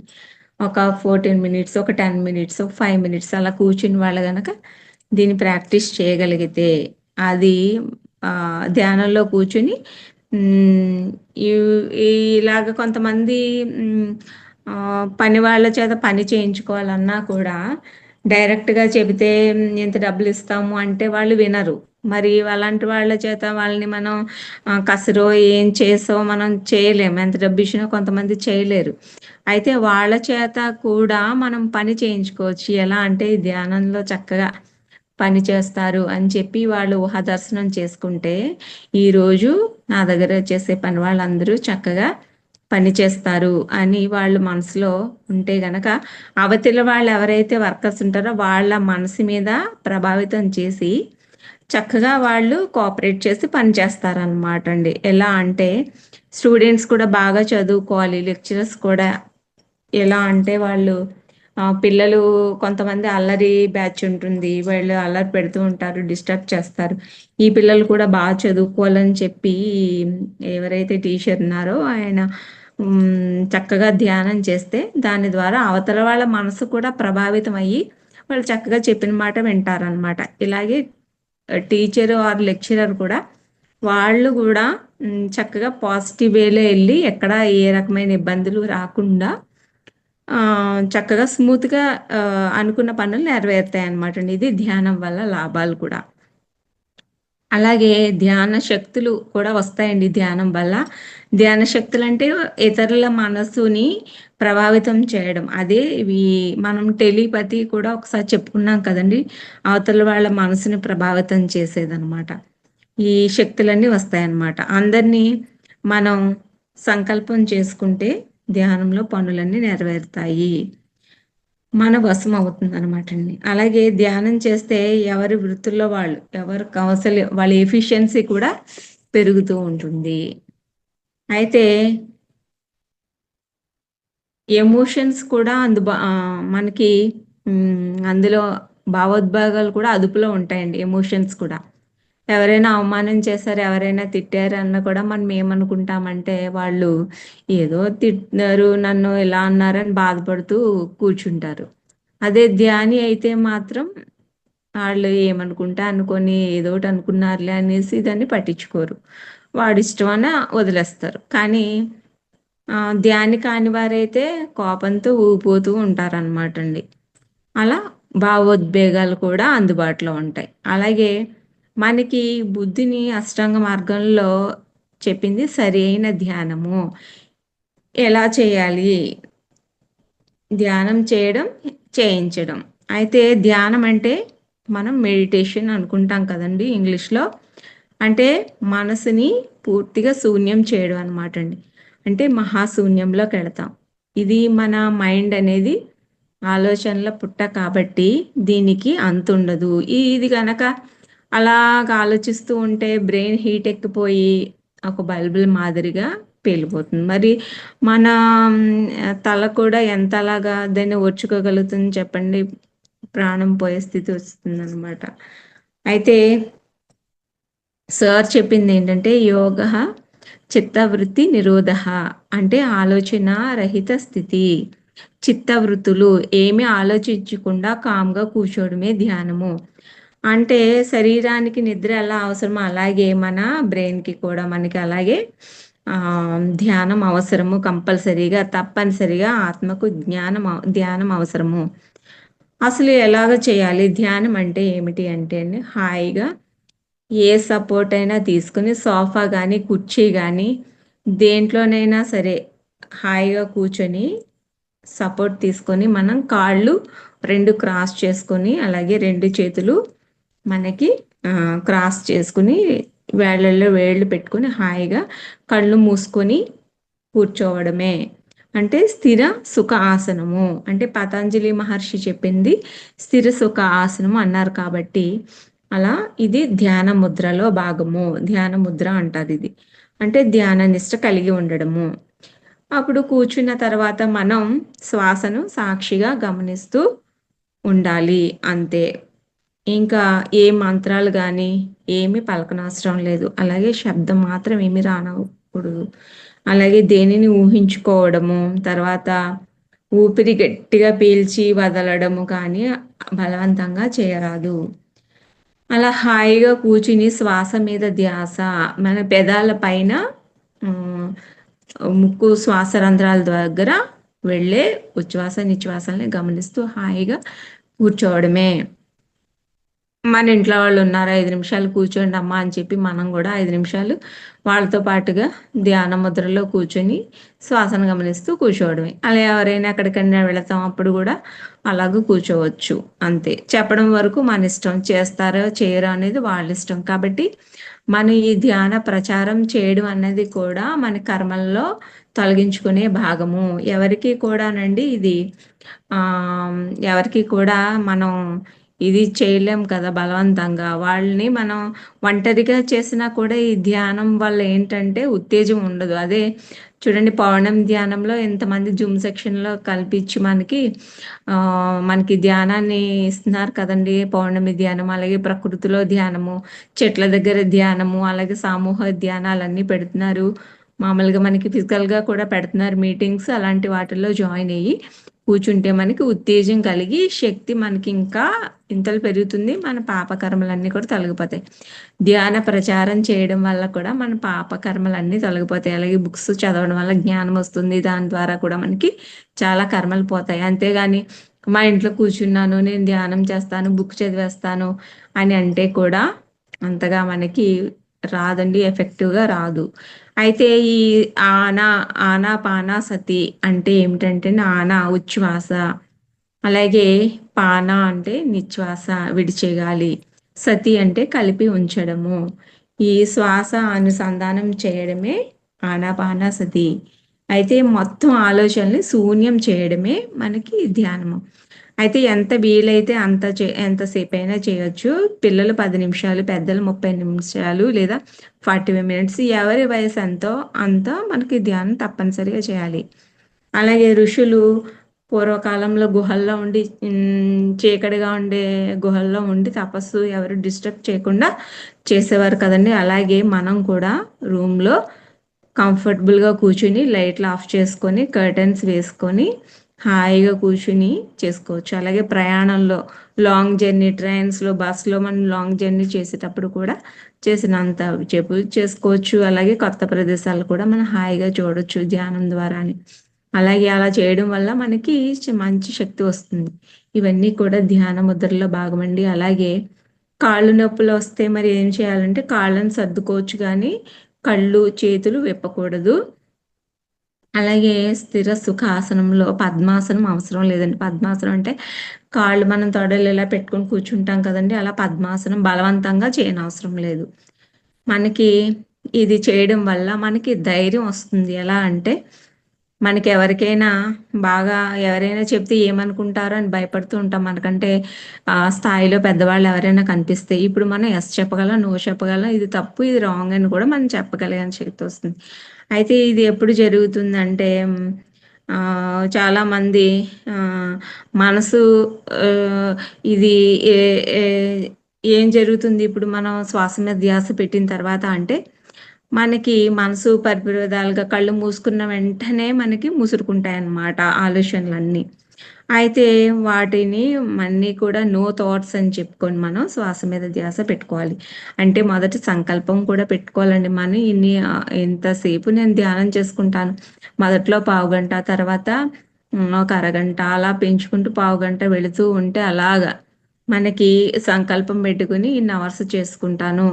ఒక 14 మినిట్స్, ఒక 10 మినిట్స్, ఒక 5 మినిట్స్ అలా కూర్చుని వాళ్ళు గనక దీన్ని ప్రాక్టీస్ చేయగలిగితే అది ధ్యానంలో కూర్చుని ఇలాగ కొంతమంది పని వాళ్ళ చేత పని చేయించుకోవాలన్నా కూడా డైరెక్ట్గా చెబితే ఇంత డబ్బులు ఇస్తాము అంటే వాళ్ళు వినరు. మరి అలాంటి వాళ్ళ చేత వాళ్ళని మనం కసరో ఏం చేసో మనం చేయలేము, ఎంత డబ్బు ఇచ్చినా కొంతమంది చేయలేరు. అయితే వాళ్ళ చేత కూడా మనం పని చేయించుకోవచ్చు. ఎలా అంటే ధ్యానంలో చక్కగా పని చేస్తారు అని చెప్పి వాళ్ళు ఊహాదర్శనం చేసుకుంటే ఈరోజు నా దగ్గర చేసే పని వాళ్ళందరూ చక్కగా పని చేస్తారు అని వాళ్ళు మనసులో ఉంటే గనక అవతల వాళ్ళు ఎవరైతే వర్కర్స్ ఉంటారో వాళ్ళ మనసు మీద ప్రభావితం చేసి చక్కగా వాళ్ళు కోఆపరేట్ చేసి పని చేస్తారనమాట అండి. ఎలా అంటే స్టూడెంట్స్ కూడా బాగా చదువుకోవాలి, లెక్చరర్స్ కూడా ఎలా అంటే వాళ్ళు పిల్లలు కొంతమంది అల్లరి బ్యాచ్ ఉంటుంది, వాళ్ళు అల్లరి పెడుతూ ఉంటారు, డిస్టర్బ్ చేస్తారు. ఈ పిల్లలు కూడా బాగా చదువుకోవాలని చెప్పి ఎవరైతే టీచర్ ఉన్నారో ఆయన చక్కగా ధ్యానం చేస్తే దాని ద్వారా అవతల వాళ్ళ మనసు కూడా ప్రభావితం అయ్యి వాళ్ళు చక్కగా చెప్పిన మాట వింటారనమాట. ఇలాగే టీచర్ ఆర్ లెక్చరర్ కూడా వాళ్ళు కూడా చక్కగా పాజిటివ్ వేలో వెళ్ళి ఎక్కడ ఏ రకమైన ఇబ్బందులు రాకుండా చక్కగా స్మూత్గా అనుకున్న పనులు నెరవేరుతాయి అన్నమాట అండి. ఇది ధ్యానం వల్ల లాభాలు కూడా. అలాగే ధ్యాన శక్తులు కూడా వస్తాయండి ధ్యానం వల్ల. ధ్యాన శక్తులు అంటే ఇతరుల మనసుని ప్రభావితం చేయడం. అదే ఇవి మనం టెలిపతి కూడా ఒకసారి చెప్పుకున్నాం కదండి, అవతల వాళ్ళ మనసుని ప్రభావితం చేసేదన్నమాట. ఈ శక్తులన్నీ వస్తాయన్నమాట. అందరినీ మనం సంకల్పం చేసుకుంటే ధ్యానంలో పనులన్నీ నెరవేరుతాయి, మన వశం అవుతుంది అనమాట అండి. అలాగే ధ్యానం చేస్తే ఎవరి వృత్తుల్లో వాళ్ళు ఎవరు కౌశల్యం వాళ్ళ ఎఫిషియన్సీ కూడా పెరుగుతూ ఉంటుంది. అయితే ఎమోషన్స్ కూడా మనకి అందులో భావోద్వేగాలు కూడా అదుపులో ఉంటాయండి. ఎమోషన్స్ కూడా ఎవరైనా అవమానం చేశారు, ఎవరైనా తిట్టారు అన్న కూడా మనం ఏమనుకుంటామంటే వాళ్ళు ఏదో తిట్టినారు నన్ను ఇలా అన్నారని బాధపడుతూ కూర్చుంటారు. అదే ధ్యాని అయితే మాత్రం వాళ్ళు ఏమనుకుంటా అనుకొని ఏదో ఒకటి అనుకున్నారులే అనేసి దాన్ని పట్టించుకోరు, వాడిష్టమన వదిలేస్తారు. కానీ ధ్యాని కాని వారైతే కోపంతో ఊగిపోతూ ఉంటారనమాట అండి. అలా భావోద్వేగాలు కూడా అందుబాటులో ఉంటాయి. అలాగే మనకి బుద్ధిని అష్టాంగ మార్గంలో చెప్పింది సరి అయిన ధ్యానము ఎలా చేయాలి ధ్యానం చేయడం, చేయించడం. అయితే ధ్యానం అంటే మనం మెడిటేషన్ అనుకుంటాం కదండి ఇంగ్లీష్లో. అంటే మనసుని పూర్తిగా శూన్యం చేయడం అనమాట అండి. అంటే మహాశూన్యంలోకి వెళతాం. ఇది మన మైండ్ అనేది ఆలోచనల పుట్ట కాబట్టి దీనికి అంతుండదు. ఇది గనక అలాగ ఆలోచిస్తూ ఉంటే బ్రెయిన్ హీట్ ఎక్కిపోయి ఒక బల్బుల మాదిరిగా పేలిపోతుంది. మరి మన తల కూడా ఎంతలాగా దాన్ని ఓర్చుకోగలుగుతుంది చెప్పండి? ప్రాణం పోయే స్థితి వస్తుందన్నమాట. అయితే సార్ చెప్పింది ఏంటంటే యోగ చిత్తవృత్తి నిరోధ, అంటే ఆలోచన రహిత స్థితి. చిత్తవృత్తులు ఏమి ఆలోచించకుండా కామ్గా కూర్చోవడమే ధ్యానము. అంటే శరీరానికి నిద్ర ఎలా అవసరమో అలాగే మన బ్రెయిన్కి కూడా మనకి అలాగే ధ్యానం అవసరము. కంపల్సరీగా తప్పనిసరిగా ఆత్మకు ధ్యానం అవసరము. అసలు ఎలాగ చేయాలి? ధ్యానం అంటే ఏమిటి అంటే అండి, హాయిగా ఏ సపోర్ట్ అయినా తీసుకుని సోఫా కానీ కుర్చీ కానీ దేంట్లోనైనా సరే హాయిగా కూర్చొని సపోర్ట్ తీసుకొని మనం కాళ్ళు రెండు క్రాస్ చేసుకొని అలాగే రెండు చేతులు మనకి క్రాస్ చేసుకుని వేళ్ళల్లో వేళ్ళు పెట్టుకొని హాయిగా కళ్ళు మూసుకొని కూర్చోవడమే. అంటే స్థిర సుఖ ఆసనము. అంటే పతంజలి మహర్షి చెప్పింది స్థిర సుఖ ఆసనము అన్నారు కాబట్టి అలా ఇది ధ్యాన ముద్రలో భాగము. ధ్యాన ముద్ర అంటారు ఇది. అంటే ధ్యాన నిష్ట కలిగి ఉండడము. అప్పుడు కూర్చున్న తర్వాత మనం శ్వాసను సాక్షిగా గమనిస్తూ ఉండాలి అంతే. ఇంకా ఏ మంత్రాలు కానీ ఏమి పలకనవసరం లేదు. అలాగే శబ్దం మాత్రం ఏమి రానకూడదు. అలాగే దేనిని ఊహించుకోవడము, తర్వాత ఊపిరి గట్టిగా పీల్చి వదలడము కానీ బలవంతంగా చేయరాదు. అలా హాయిగా కూర్చుని శ్వాస మీద ధ్యాస, మన పెదాల పైన ముక్కు శ్వాస రంధ్రాల దగ్గర వెళ్ళే ఉచ్ఛ్వాస నిశ్వాసాలని గమనిస్తూ హాయిగా కూర్చోవడమే. మన ఇంట్లో వాళ్ళు ఉన్నారు 5 నిమిషాలు కూర్చోండి అమ్మా అని చెప్పి మనం కూడా 5 నిమిషాలు వాళ్ళతో పాటుగా ధ్యాన ముద్రలో కూర్చొని శ్వాసను గమనిస్తూ కూర్చోవడమే. అలా ఎవరైనా ఎక్కడికైనా వెళతాం అప్పుడు కూడా అలాగూ కూర్చోవచ్చు అంతే. చెప్పడం వరకు మన ఇష్టం, చేస్తారో చేయరో అనేది వాళ్ళ ఇష్టం. కాబట్టి మన ఈ ధ్యాన ప్రచారం చేయడం అన్నది కూడా మన కర్మల్లో తొలగించుకునే భాగము. ఎవరికి కూడానండి ఇది ఎవరికి కూడా మనం ఇది చేయలేం కదా బలవంతంగా. వాళ్ళని మనం ఒంటరిగా చేసినా కూడా ఈ ధ్యానం వల్ల ఏంటంటే ఉత్తేజం ఉండదు. అదే చూడండి పౌర్ణమి ధ్యానంలో ఎంతమంది జూమ్ సెక్షన్లో కల్పించి మనకి ధ్యానాన్ని ఇస్తున్నారు కదండి. పౌర్ణమి ధ్యానం, అలాగే ప్రకృతిలో ధ్యానము, చెట్ల దగ్గర ధ్యానము, అలాగే సమూహ ధ్యానాలన్నీ పెడుతున్నారు. మామూలుగా మనకి ఫిజికల్గా కూడా పెడుతున్నారు మీటింగ్స్. అలాంటి వాటిల్లో జాయిన్ అయ్యి కూర్చుంటే మనకి ఉత్తేజం కలిగి శక్తి మనకి ఇంకా ఇంతలు పెరుగుతుంది. మన పాపకర్మలన్నీ కూడా తొలగిపోతాయి. ధ్యాన ప్రచారం చేయడం వల్ల కూడా మన పాపకర్మలన్నీ తొలగిపోతాయి. అలాగే బుక్స్ చదవడం వల్ల జ్ఞానం వస్తుంది. దాని ద్వారా కూడా మనకి చాలా కర్మలు పోతాయి. అంతేగాని మా ఇంట్లో కూర్చున్నాను, నేను ధ్యానం చేస్తాను, బుక్ చదివేస్తాను అని అంటే కూడా అంతగా మనకి రాదండి, ఎఫెక్టివ్గా రాదు. అయితే ఈ ఆనాపానసతి అంటే ఏమిటంటే ఆనా ఉచ్ఛ్వాస, అలాగే పాన అంటే నిశ్వాస విడిచేగాలి, సతి అంటే కలిపి ఉంచడము. ఈ శ్వాస అనుసంధానం చేయడమే ఆనాపానసతి. అయితే మొత్తం ఆలోచనల్ని శూన్యం చేయడమే మనకి ధ్యానము. అయితే ఎంత వీలైతే ఎంతసేపు అయినా చేయొచ్చు. పిల్లలు 10 నిమిషాలు, పెద్దలు 30 నిమిషాలు లేదా 45 మినిట్స్. ఎవరి వయసు ఎంతో అంత మనకి ధ్యానం తప్పనిసరిగా చేయాలి. అలాగే ఋషులు పూర్వకాలంలో గుహల్లో ఉండి చీకటిగా ఉండే గుహల్లో ఉండి తపస్సు ఎవరు డిస్టర్బ్ చేయకుండా చేసేవారు కదండి. అలాగే మనం కూడా రూమ్లో కంఫర్టబుల్గా కూర్చుని లైట్లు ఆఫ్ చేసుకొని కర్టెన్స్ వేసుకొని హాయిగా కూర్చుని చేసుకోవచ్చు. అలాగే ప్రయాణంలో లాంగ్ జర్నీ, ట్రైన్స్లో, బస్సులో మనం లాంగ్ జర్నీ చేసేటప్పుడు కూడా చేసినంత చెప్పు చేసుకోవచ్చు. అలాగే కొత్త ప్రదేశాలు కూడా మనం హాయిగా చూడొచ్చు ధ్యానం ద్వారానే. అలాగే అలా చేయడం వల్ల మనకి మంచి శక్తి వస్తుంది. ఇవన్నీ కూడా ధ్యాన ముద్రలో భాగమండి. అలాగే కాళ్ళు నొప్పులు వస్తే మరి ఏం చేయాలంటే కాళ్ళని సర్దుకోవచ్చు కానీ కళ్ళు చేతులు విప్పకూడదు. అలాగే స్థిర సుఖాసనంలో పద్మాసనం అవసరం లేదండి. పద్మాసనం అంటే కాళ్ళు మనం తొడలు ఇలా పెట్టుకొని కూర్చుంటాం కదండీ! అలా పద్మాసనం బలవంతంగా చేయనవసరం లేదు. మనకి ఇది చేయడం వల్ల మనకి ధైర్యం వస్తుంది. ఎలా అంటే మనకెవరికైనా బాగా ఎవరైనా చెప్తే ఏమనుకుంటారో అని భయపడుతూ ఉంటాం. మనకంటే స్థాయిలో పెద్దవాళ్ళు ఎవరైనా కనిపిస్తే ఇప్పుడు మనం యెస్ చెప్పగలం, నో చెప్పగలం. ఇది తప్పు, ఇది రాంగ్ అని కూడా మనం చెప్పగలిగే శక్తి వస్తుంది. అయితే ఇది ఎప్పుడు జరుగుతుందంటే చాలామంది ఆహ్, మనసు ఆహ్, ఇది ఏ ఏ ఏం జరుగుతుంది ఇప్పుడు మనం శ్వాస మీద ధ్యాస పెట్టిన తర్వాత అంటే మనకి మనసు పరిపరి విధాలుగా కళ్ళు మూసుకున్న వెంటనే మనకి ముసురుకుంటాయన్నమాట ఆలోచనలన్నీ. అయితే వాటిని అన్నీ కూడా నో థాట్స్ అని చెప్పుకొని మనం శ్వాస మీద ధ్యాస పెట్టుకోవాలి. అంటే మొదట సంకల్పం కూడా పెట్టుకోవాలండి. మనం ఇంతసేపు నేను ధ్యానం చేసుకుంటాను. మొదట్లో పావుగంట, తర్వాత ఒక అరగంట అలా పెంచుకుంటూ పావుగంట వెళుతూ ఉంటే అలాగా మనకి సంకల్పం పెట్టుకొని ఇన్ని అవర్స్ చేసుకుంటాను.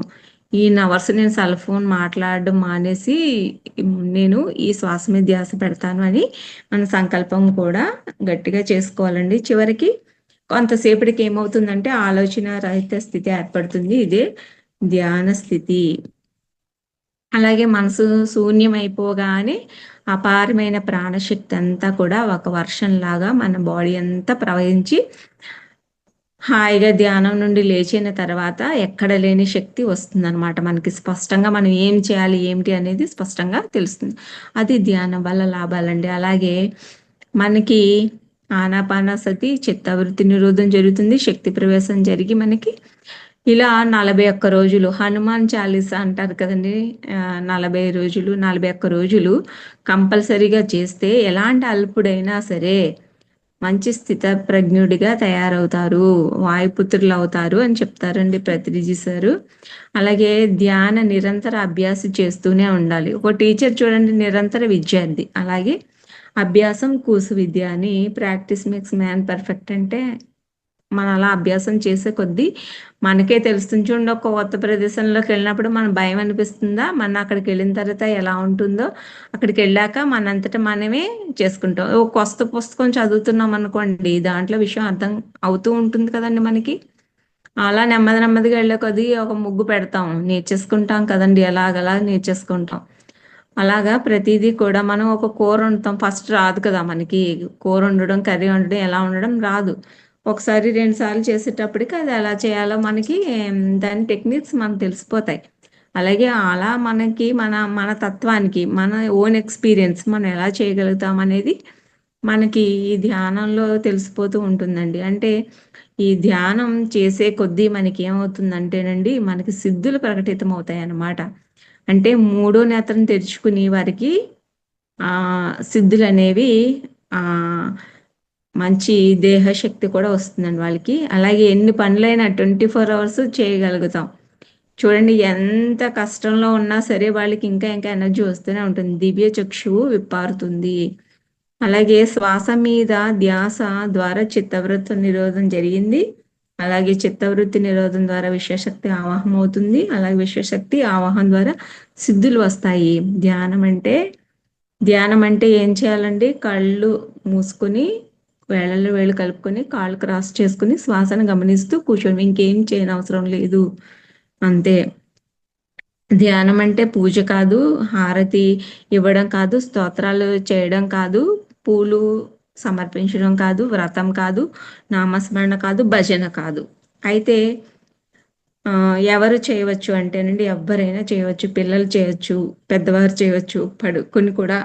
ఇన్ని అవర్స్ నేను సెల్ ఫోన్ మాట్లాడడం మానేసి నేను ఈ శ్వాస మీద ధ్యాస పెడతాను అని మన సంకల్పం కూడా గట్టిగా చేసుకోవాలండి. చివరికి కొంతసేపటికి ఏమవుతుందంటే ఆలోచన రహిత స్థితి ఏర్పడుతుంది. ఇదే ధ్యాన స్థితి. అలాగే మనసు శూన్యమైపోగానే అపారమైన ప్రాణశక్తి అంతా కూడా ఒక వర్షంలాగా మన బాడీ అంతా ప్రవహించి హాయిగా ధ్యానం నుండి లేచిన తర్వాత ఎక్కడ లేని శక్తి వస్తుందనమాట. మనకి స్పష్టంగా మనం ఏం చేయాలి, ఏమిటి అనేది స్పష్టంగా తెలుస్తుంది. అది ధ్యానం వల్ల లాభాలండి. అలాగే మనకి ఆనాపానసతి చిత్తవృత్తి నిరోధం జరుగుతుంది. శక్తి ప్రవేశం జరిగి మనకి ఇలా 41 రోజులు హనుమాన్ చాలీసా అంటారు కదండీ! 40 రోజులు, 41 రోజులు కంపల్సరీగా చేస్తే ఎలాంటి అల్పుడైనా సరే మంచి స్థితప్రజ్ఞుడిగా తయారవుతారు. వాయుపుత్రులవుతారు అని చెప్తారండి ప్రతిరిజి సారు. అలాగే ధ్యాన నిరంతర అభ్యాసం చేస్తూనే ఉండాలి. ఒక టీచర్ చూడండి నిరంతర విద్యార్థి. అలాగే అభ్యాసం కూసు విద్య అని ప్రాక్టీస్ మేక్స్ మ్యాన్ పర్ఫెక్ట్ అంటే మనం అలా అభ్యాసం చేసే కొద్దీ మనకే తెలుస్తుంది. చూడండి ఒక కొత్త ప్రదేశంలోకి వెళ్ళినప్పుడు మన భయం అనిపిస్తుందా? మన అక్కడికి వెళ్ళిన తర్వాత ఎలా ఉంటుందో అక్కడికి వెళ్ళాక మనంతట మనమే చేసుకుంటాం. ఒక కొత్త పుస్తకం చదువుతున్నాం అనుకోండి దాంట్లో విషయం అర్థం అవుతూ ఉంటుంది కదండి మనకి. అలా నెమ్మది నెమ్మదిగా వెళ్ళే కొద్దీ ఒక ముగ్గు పెడతాం నేర్చేసుకుంటాం కదండి అలాగలా నేర్చేసుకుంటాం. అలాగా ప్రతిదీ కూడా మనం ఒక కూర వండుతాం ఫస్ట్ రాదు కదా మనకి కూర వండడం కర్రీ వండడం ఎలా ఉండడం రాదు. ఒకసారి రెండు సార్లు చేసేటప్పటికి అది ఎలా చేయాలో మనకి దాని టెక్నిక్స్ మనకు తెలిసిపోతాయి. అలాగే అలా మనకి మన మన తత్వానికి మన ఓన్ ఎక్స్పీరియన్స్ మనం ఎలా చేయగలుగుతాం అనేది మనకి ఈ ధ్యానంలో తెలిసిపోతూ ఉంటుందండి. అంటే ఈ ధ్యానం చేసే కొద్దీ మనకి ఏమవుతుందంటేనండి మనకి సిద్ధులు ప్రకటితమవుతాయి అన్నమాట. అంటే మూడో నేత్రం తెరుచుకుని వారికి సిద్ధులనేవి ఆహ్, మంచి దేహశక్తి కూడా వస్తుందండి వాళ్ళకి. అలాగే ఎన్ని పనులైనా 24 అవర్స్ చేయగలుగుతాం. చూడండి ఎంత కష్టంలో ఉన్నా సరే వాళ్ళకి ఇంకా ఇంకా ఎనర్జీ వస్తూనే ఉంటుంది. దివ్య చక్షువు విప్పారుతుంది. అలాగే శ్వాస మీద ధ్యాస ద్వారా చిత్తవృత్తి నిరోధం జరిగింది. అలాగే చిత్తవృత్తి నిరోధం ద్వారా విశ్వశక్తి ఆవాహం అవుతుంది. అలాగే విశ్వశక్తి ఆవాహం ద్వారా సిద్ధులు వస్తాయి. ధ్యానం అంటే ఏం చేయాలండి? కళ్ళు మూసుకొని వేళ్ళలో వేళ్ళు కలుపుకొని కాళ్ళు క్రాస్ చేసుకుని శ్వాసను గమనిస్తూ కూర్చోండి. ఇంకేం చేయనవసరం లేదు. అంతే. ధ్యానం అంటే పూజ కాదు, హారతి ఇవ్వడం కాదు, స్తోత్రాలు చేయడం కాదు, పూలు సమర్పించడం కాదు, వ్రతం కాదు, నామస్మరణ కాదు, భజన కాదు. అయితే ఎవరు చేయవచ్చు అంటేనండి ఎవ్వరైనా చేయవచ్చు. పిల్లలు చేయొచ్చు, పెద్దవారు చేయవచ్చు, పడుకొని కూడా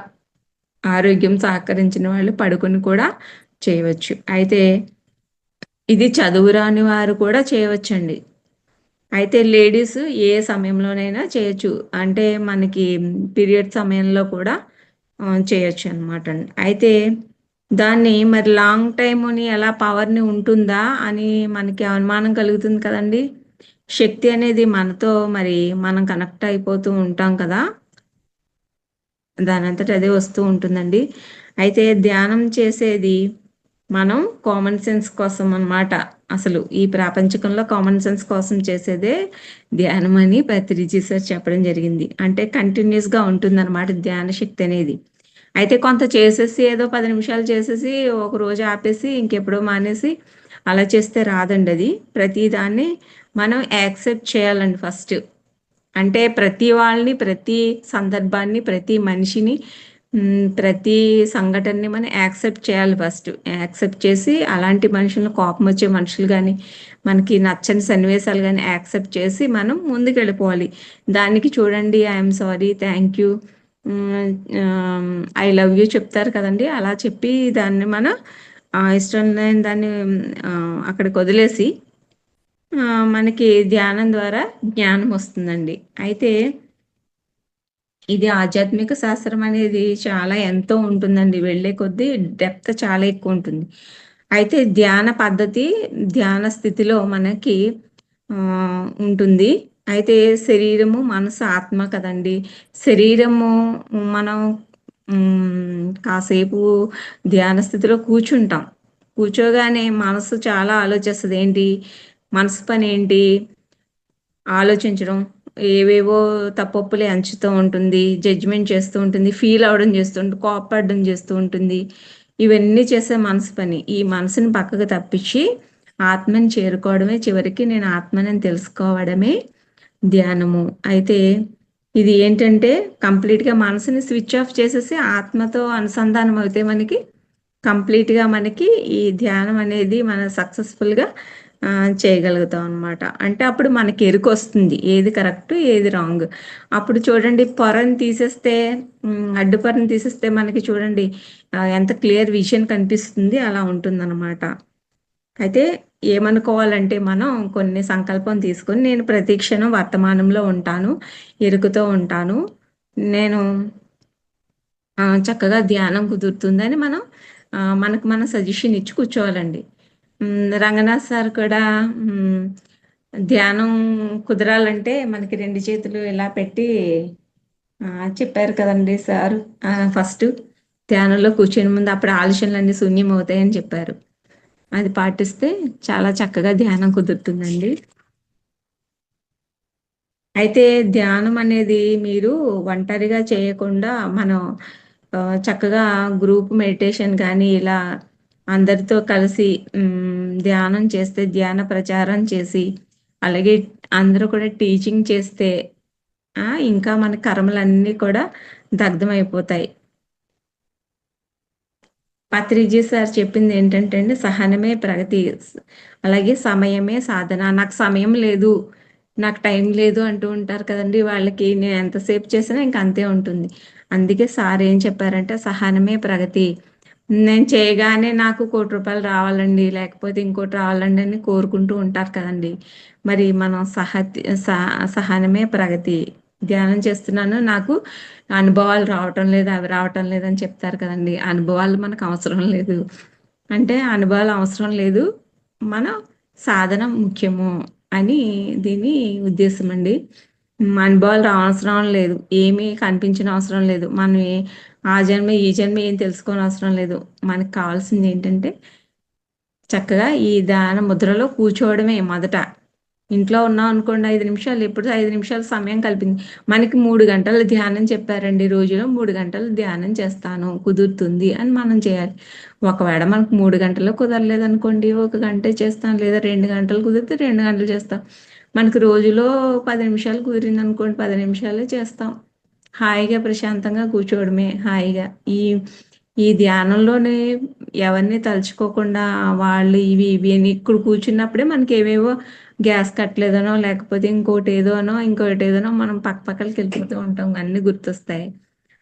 ఆరోగ్యం సహకరించిన వాళ్ళు పడుకొని కూడా చేయవచ్చు. అయితే ఇది చదువురాని వారు కూడా చేయవచ్చండి. అయితే లేడీస్ ఏ సమయంలోనైనా చేయొచ్చు. అంటే మనకి పీరియడ్ సమయంలో కూడా చేయొచ్చు అనమాట. అయితే దాన్ని మరి లాంగ్ టైమ్‌ని ఎలా పవర్‌ని ఉంటుందా అని మనకి అనుమానం కలుగుతుంది కదండీ! శక్తి అనేది మనతో మరి మనం కనెక్ట్ అయిపోతూ ఉంటాం కదా! దానంతట అదే వస్తూ ఉంటుందండి. అయితే ధ్యానం చేసేది మనం కామన్ సెన్స్ కోసం అన్నమాట. అసలు ఈ ప్రాపంచికంలో కామన్ సెన్స్ కోసం చేసేదే ధ్యానం అని పత్రిజీ సార్ చెప్పడం జరిగింది. అంటే కంటిన్యూస్‌గా ఉంటుందన్నమాట ధ్యాన శక్తి అనేది. అయితే కొంత చేసేసి ఏదో 10 నిమిషాలు చేసేసి ఒక రోజు ఆపేసి ఇంకెప్పుడో మానేసి అలా చేస్తే రాదండి అది. ప్రతి దాన్ని మనం యాక్సెప్ట్ చేయాలండి ఫస్ట్. అంటే ప్రతి వాళ్ళని, ప్రతి సందర్భాన్ని, ప్రతి మనిషిని, ప్రతి సంఘటనని మనం యాక్సెప్ట్ చేయాలి ఫస్ట్. యాక్సెప్ట్ చేసి అలాంటి మనుషులను, కోపం వచ్చే మనుషులు కానీ, మనకి నచ్చని సన్నివేశాలు కానీ యాక్సెప్ట్ చేసి మనం ముందుకు వెళ్ళిపోవాలి. దానికి చూడండి I'm sorry, thank you, I love you చెప్తారు కదండి. అలా చెప్పి దాన్ని మనం ఇష్టం లేని దాన్ని అక్కడికి వదిలేసి మనకి ధ్యానం ద్వారా జ్ఞానం వస్తుందండి. అయితే ఇది ఆధ్యాత్మిక శాస్త్రం అనేది చాలా ఎంతో ఉంటుందండి. వెళ్ళే కొద్దీ డెప్త్ చాలా ఎక్కువ ఉంటుంది. అయితే ధ్యాన పద్ధతి, ధ్యాన స్థితిలో మనకి ఉంటుంది. అయితే శరీరము, మనసు, ఆత్మ కదండి. శరీరము మనం కాసేపు ధ్యాన స్థితిలో కూర్చుంటాం. కూర్చోగానే మనసు చాలా ఆలోచిస్తుంది. ఏంటి మనసు పని ఏంటి? ఆలోచించడం, ఏవేవో తప్పొప్పులే ఎంచుతూ ఉంటుంది, జడ్జిమెంట్ చేస్తూ ఉంటుంది, ఫీల్ అవడం చేస్తూ ఉంటుంది, కోపపడడం చేస్తూ ఉంటుంది. ఇవన్నీ చేసే మనసు పని. ఈ మనసుని పక్కకు తప్పించి ఆత్మని చేరుకోవడమే, చివరికి నేను ఆత్మని తెలుసుకోవడమే ధ్యానము. అయితే ఇది ఏంటంటే కంప్లీట్గా మనసుని స్విచ్ ఆఫ్ చేసేసి ఆత్మతో అనుసంధానం అయితే కంప్లీట్గా మనకి ఈ ధ్యానం అనేది మనం సక్సెస్ఫుల్గా చేయగలుగుతాం అనమాట. అంటే అప్పుడు మనకి ఎరుక వస్తుంది, ఏది కరెక్ట్ ఏది రాంగ్. అప్పుడు చూడండి పొరని తీసేస్తే, అడ్డు పొరని తీసేస్తే మనకి చూడండి ఎంత క్లియర్ విజన్ కనిపిస్తుంది, అలా ఉంటుందన్నమాట. అయితే ఏమనుకోవాలంటే మనం కొన్ని సంకల్పం తీసుకొని నేను ప్రతి క్షణం వర్తమానంలో ఉంటాను, ఎరుకతో ఉంటాను, నేను చక్కగా ధ్యానం కుదురుతుందని మనం మనకు మనం సజెషన్ ఇచ్చి కూర్చోవాలండి. రంగనాథ్ సార్ కూడా ధ్యానం కుదరాలంటే మనకి 2 చేతులు ఇలా పెట్టి చెప్పారు కదండి సార్. ఫస్ట్ ధ్యానంలో కూర్చొని ముందు అప్పుడు ఆలోచనలన్నీ శూన్యం అవుతాయని చెప్పారు. అది పాటిస్తే చాలా చక్కగా ధ్యానం కుదురుతుందండి. అయితే ధ్యానం అనేది మీరు ఒంటరిగా చేయకుండా మనం చక్కగా గ్రూప్ మెడిటేషన్ కానీ ఇలా అందరితో కలిసి ధ్యానం చేస్తే, ధ్యాన ప్రచారం చేసి, అలాగే అందరూ కూడా టీచింగ్ చేస్తే ఇంకా మన కర్మలన్నీ కూడా దగ్ధమైపోతాయి. పత్రిజీ సార్ చెప్పింది ఏంటంటే అండి, సహనమే ప్రగతి, అలాగే సమయమే సాధన. నాకు సమయం లేదు, నాకు టైం లేదు అంటూ ఉంటారు కదండి. వాళ్ళకి నేను ఎంతసేపు చేసినా ఇంక అంతే ఉంటుంది. అందుకే సార్ ఏం చెప్పారంటే సహనమే ప్రగతి. నేను చేయగానే నాకు ₹1,00,00,000 రావాలండి, లేకపోతే ఇంకోటి రావాలండి అని కోరుకుంటూ ఉంటారు కదండి. మరి మనం సహనమే ప్రగతి. ధ్యానం చేస్తున్నాను, నాకు అనుభవాలు రావటం లేదు, అవి రావటం లేదని చెప్తారు కదండి. అనుభవాలు మనకు అవసరం లేదు అంటే అనుభవాలు అవసరం లేదు, మనం సాధన ముఖ్యము అని దీని ఉద్దేశం అండి. అనుభవాలు అవసరం లేదు, ఏమీ కనిపించిన అవసరం లేదు, మనం ఆ జన్మ ఈ జన్మ ఏం తెలుసుకోని అవసరం లేదు. మనకు కావాల్సింది ఏంటంటే చక్కగా ఈ ధ్యాన ముద్రలో కూర్చోవడమే మొదట. ఇంట్లో ఉన్నాం అనుకోండి 5 నిమిషాలు, ఎప్పుడు 5 నిమిషాలు సమయం కలిపింది. మనకి 3 గంటలు ధ్యానం చెప్పారండి, రోజులో 3 గంటలు ధ్యానం చేస్తాను కుదురుతుంది అని మనం చేయాలి. ఒకవేళ మనకు 3 గంటలు కుదరలేదు అనుకోండి, 1 గంటే చేస్తాం, లేదా 2 గంటలు కుదిరితే 2 గంటలు చేస్తాం. మనకు రోజులో 10 నిమిషాలు కుదిరింది అనుకోండి, 10 నిమిషాలే చేస్తాం. హాయిగా ప్రశాంతంగా కూర్చోవడమే హాయిగా. ఈ ఈ ధ్యానంలోనే ఎవరిని తలుచుకోకుండా వాళ్ళు ఇవి ఇవి అని ఇక్కడ కూర్చున్నప్పుడే మనకి ఏవేవో గ్యాస్ కట్టలేదనో, లేకపోతే ఇంకోటి ఏదోనో మనం పక్కలకి వెళ్ళిపోతూ ఉంటాం, అన్నీ గుర్తొస్తాయి.